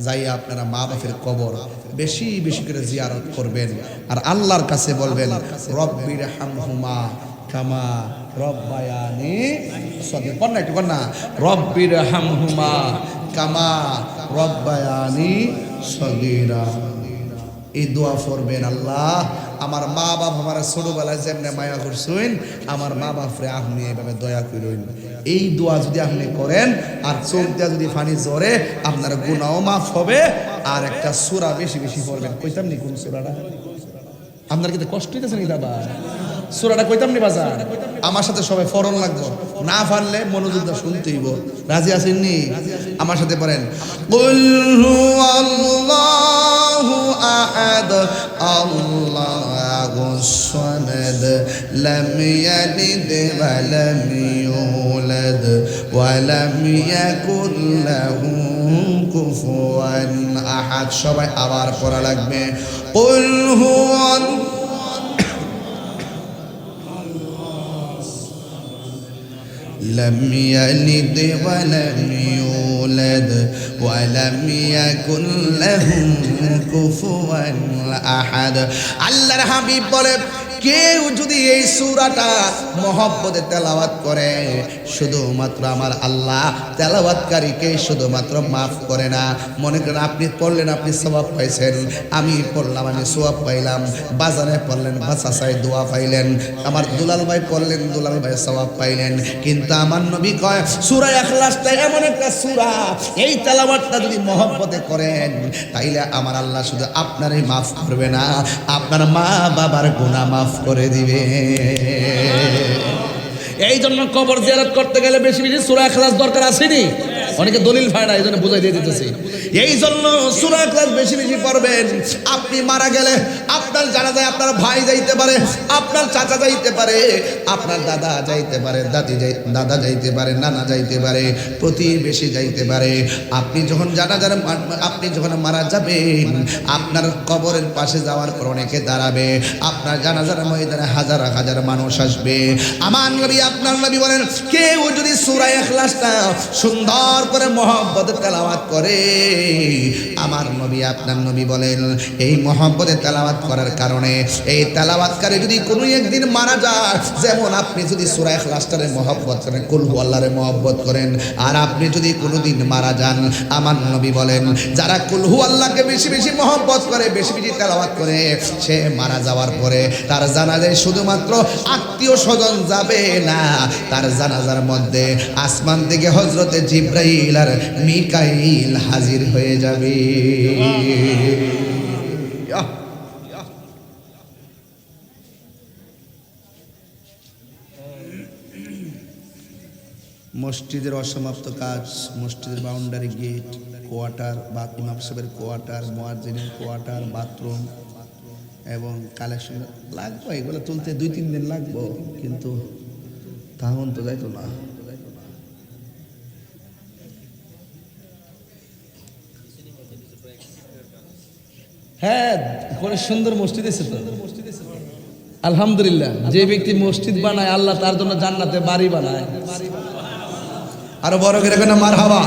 Speaker 1: যাইয়া আপনারা মা বাপের কবর বেশি বেশি করে জিয়ারত করবেন, আর আল্লাহর কাছে বলবেন রব্বির হামহুমা কামা রব্বায়ানি সগীরা। পড়না একটু পড়না, রব্বির হামহুমা কামা রব্বায়ানি সগীরা। এই দোয়া পড়বেন, আল্লাহ আমার মা বাপ আমার ছোটবেলায় যেমনে মায়া করছেন, আমার মা বাপরে আপনি এইভাবে দয়া করুন। এই দোয়া যদি আপনি করেন আর চোখ দিয়া যদি পানি ঝরে, আপনার গুনাহও মাফ হবে। আর একটা সূরা বেশি বেশি পড়বেন। কইতাম নি কোন সূরাটা? আপনার কিন্তু কষ্ট হইতেছে নি বাবা? সূরাটা কইতাম নি বাজার? আমার সাথে সবাই ফরন লাগবে, না পারলে মনোযোগ দিয়ে শুনতেইব। রাজি আছেন নি? আমার সাথে পড়েন, কুল হুয়াল্লাহু আহাদ আল্লাহুস সামাদ লাম ইয়ালিদ ওয়া লাম ইউলাদ ওয়া লাম ইয়াকুল লাহু কুফুয়ান আহাদ। সবাই আবার পড়া লাগবে, কুল হুয়াল لم يلد ولم يولد ولم يكن له كفوا أحد। আল্লাহর হাবিব বলে কেউ যদি এই সূরাটা মহব্বতে তেলাওয়াত করে, শুধুমাত্র আমার আল্লাহ তেলাওয়াতকারীকে শুধুমাত্র মাফ করে না। মনে করেন আপনি পড়লেন, আপনি সওয়াব পাইছেন, আমি পড়লাম, আমি সওয়াব পাইলাম, বাজারে পড়লেন, বাসাসায় দোয়া পাইলেন, আমার দুলাল ভাই পড়লেন, দুলাল ভাই সওয়াব পাইলেন। কিন্তু আমার নবী কয় সূরা ইখলাসটা এমন একটা সূরা, এই তেলাওয়াতটা যদি মহব্বতে করেন তাইলে আমার আল্লাহ শুধু আপনারই মাফ করবে না, আপনার মা বাবার গুনাহ মাফ করে দিবে। এই জন্য কবর জিয়ারত করতে গেলে বেশি বেশি সূরা ইখলাস দরকার আসেনি। অনেকে দলিল পায় না, এই জন্য বুঝাই দিয়ে দিতেছি। এই জন্য সূরা ইখলাস বেশি বেশি পড়বেন। আপনি মারা গেলে আপনার জানাজায় আপনার ভাই যাইতে পারে, আপনার চাচা যাইতে পারে, আপনার দাদা যাইতে পারে, দাদা যাইতে পারে, নানা যাইতে পারে, প্রতিবেশী যাইতে পারে। আপনি যখন আপনি যখন মারা যাবেন, আপনার কবরের পাশে যাওয়ার পর অনেকে দাঁড়াবে, আপনার জানাজার ময়দানে হাজার হাজার মানুষ আসবে। আমার নবী, আপনার নবী বলেন, কেউ যদি সূরা ইখলাসটা সুন্দর করে মহব্বতে তেলাওয়াত করে, আমার নবী, আপনার নবী বলেন, এই মহব্বতে তেলাওয়াত করার কারণে এই তেলাওয়াতকারী যদি কোনো একদিন মারা যায়, যেমন আপনি যদি সূরা ইখলাসটারে মহব্বত করেন, কুল হু আল্লাহরে মহব্বত করেন, আর আপনি যদি কোনোদিন মারা যান, আমার নবী বলেন, যারা কুল হু আল্লাহকে বেশি বেশি মহব্বত করে, বেশি বেশি তেলাওয়াত করে, সে মারা যাওয়ার পরে তার জানাজায় শুধুমাত্র আত্মীয় স্বজন যাবে না, তার জানাজার মধ্যে আসমান থেকে হযরতে জিবরাইল আর মিকাইল হাজির হয়ে যাবে। মসজিদের অসমাপ্ত কাজ, মসজিদের বাউন্ডারি গেট, কোয়ার্টার, ইমাম সাহেবের কোয়ার্টার, মুয়াজ্জিনের কোয়ার্টার, বাথরুম এবং কালেকশন লাগবে। এগুলো তুলতে 2-3 দিন লাগবো, কিন্তু তাহন তো যাইতো না। হ্যাঁ, করে সুন্দর মসজিদ এসে তো আলহামদুলিল্লাহ। যে ব্যক্তি মসজিদ বানায়, আল্লাহ তার জন্য জান্নাতে বাড়ি বানায়। আরো বড় করে কেন মারহাবা।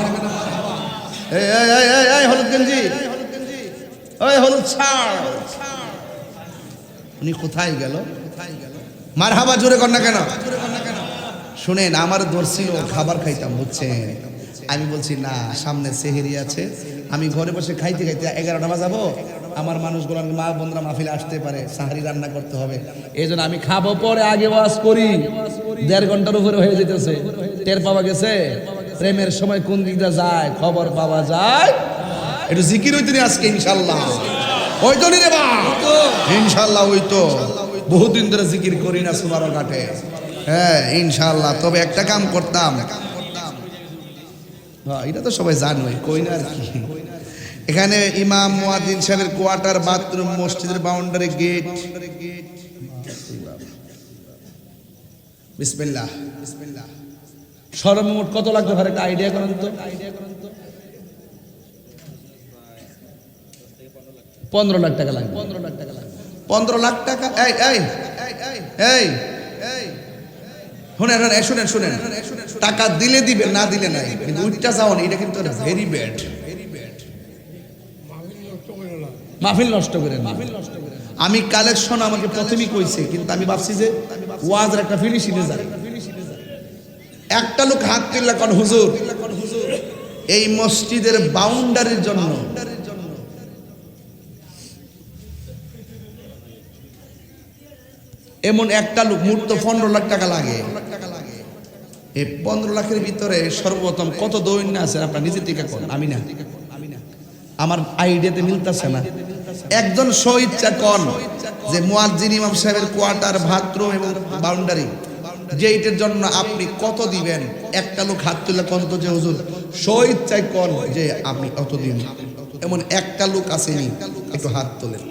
Speaker 1: এই হলুদ গেঞ্জি, ওই হলুদ শার্ট, উনি কোথায় গেল? মারহাবা জোরে কর না কেন? শুনেন, আমার দর্শিল খাবার খাইতাম, বুঝছেন? আমি বলছি না, সামনে সেহেরি আছে, আমি ঘরে বসে খাইতে খাইতে 11টা বাজাবো, আমার মানুষগুলো, মা বোনরা মাহফিলে আসতে পারে, সাহারি রান্না করতে হবে, এই জন্য আমি খাবো পরে, আগে ওয়াজ করি। 1.5 ঘন্টার উপরে হয়ে যেতেছে, টের পাওয়া গেছে। প্রেমের সময় কোন দিকটা যায় খবর পাওয়া যায়। একটু জিকির হইতে নি আজকে ইনশাল্লাহ, ওই তো নি রে বা ইনশাল্লাহ, ওই তো বহুদিন ধরে জিকির করি না সোনার ঘাটে। হ্যাঁ ইনশাল্লাহ। তবে একটা কাম করতাম, এটা তো সবাই জানোই, কই না আর কি। এখানে ইমাম, মুয়াজ্জিন সাহেবের কোয়ার্টার, বাথরুম, মসজিদের বাউন্ডারি গেট। বিসমিল্লাহ। সর্বমোট কত লাগতে পারে একটা আইডিয়া করেন তো? 15 লাখ টাকা লাগবে। 15 লাখ টাকা? শুনেন, টাকা দিলে দিবে, না দিলে নাই, কিন্তু উইটটা যাওনি, এটা কিন্তু ভেরি ব্যাড। মাহফিল নষ্ট করে। আমি কালেকশন আমাকে প্রথমেই কইছে, কিন্তু আমি ভাবছি যে ওয়াজের একটা ফিনিশিংয়ে যায়। একটা লোক হাত তুললা কোন হুজুর, এই মসজিদের বাউন্ডারির জন্য এমন একটা লোক, মোট তো 15 লাখ টাকা লাগে। এই 15 লাখের ভিতরে সর্বপ্রথম কত দৈন্য আছে আপনার নিজে থেকে কোন, আমি না, আমার আইডিয়াতে মিলতেছে না। একজন স্বইচ্ছা কোন যে মুয়াজ্জিন, ইমাম সাহেবের কোয়ার্টার, বাথরুম এবং বাউন্ডারি, যে এটার জন্য আপনি কত দিবেন? একটা লোক হাত তুলে কোন তো যে হুজুর স্বইচ্ছায় কোন যে আপনি কত দিন। এমন একটা লোক আসেনি, একটু হাত তোলেন।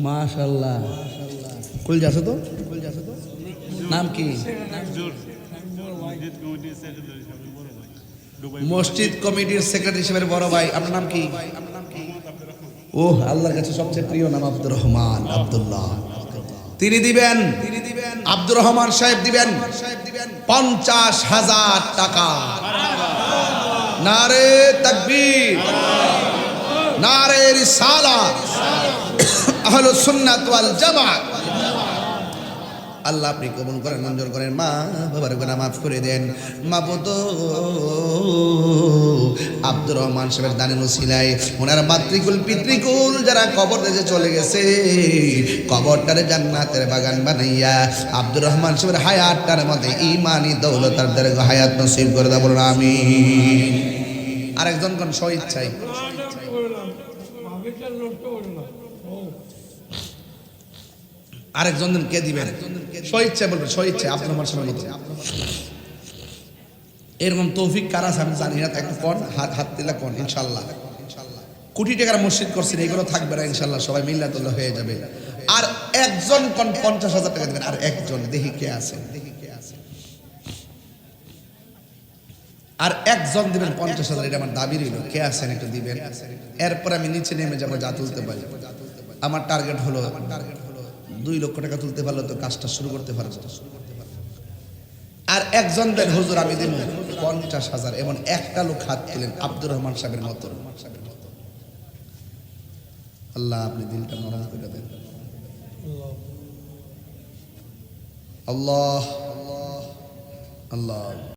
Speaker 1: মাশাআল্লাহ। কই যাচ্ছে তো? নাম কি? মসজিদ কমিটির সেক্রেটারি হিসেবে বড় ভাই, আপনার নাম কি? ও আল্লাহর কাছে সবচেয়ে প্রিয় নাম আব্দুর রহমান, আব্দুল্লাহ। তিনি দিবেন, আব্দুর রহমান সাহেব দিবেন 50,000 টাকা। নারে তাকবীর, নারে রিসালাত, আহলুস সুন্নাত ওয়াল জামাত। আল্লাহ আপনি কবুল করেন, মঞ্জুর করেন। মা বাবার গুনাহ মাফ করে দেন। মাবুদ, আব্দুর রহমান সাহেবের দানের উসিলায় ওনার মাতৃকুল পিতৃকুল যারা কবর দেশে চলে গেছে, কবরটারে জান্নাতের বাগান বানাইয়া আব্দুর রহমান সাহেবের হায়াতটার মধ্যে ঈমানি দৌলত আর দীর্ঘ হায়াত নসিব করে দাও, বলুন আমিন। আরেকজন কোন স্বইচ্ছায় আরেকজন কে দিবেন? স্বইচ্ছায় বলবেন, স্বইচ্ছায় আব্দুর রহমান সাহেবের মতো। এরকম তৌফিক কার আছে আমি জানি না, একটু কোন হাত দিলা কোন। ইনশাআল্লাহ কোটি টাকার মসজিদ করছেন, এগুলো থাকবে না ইনশাআল্লাহ, সবাই মিল্লাতুল্লাহ হয়ে যাবে। আর একজন কোন 50,000 টাকা দিবেন। আর একজন দেখি কে আছে, আর একজন দিবেন 50,000। এটা আমার দাবি রইল, কে আছেন একটু দিবেন। এরপর আমি নিচে নেমে যাবো, যা তুলতে পারি। আমার টার্গেট হলো 2 লক্ষ টাকা তুলতে পারলে তো কাজটা শুরু করতে পারবো। আর একজন দেন হুজুর আমি দিব 50,000, এমন একটা লোক হাত তুলেন আব্দুর রহমান সাহেবের মতো। আল্লাহ আপনি দিলটা নরম করে দেন। আল্লাহ আল্লাহ আল্লাহ।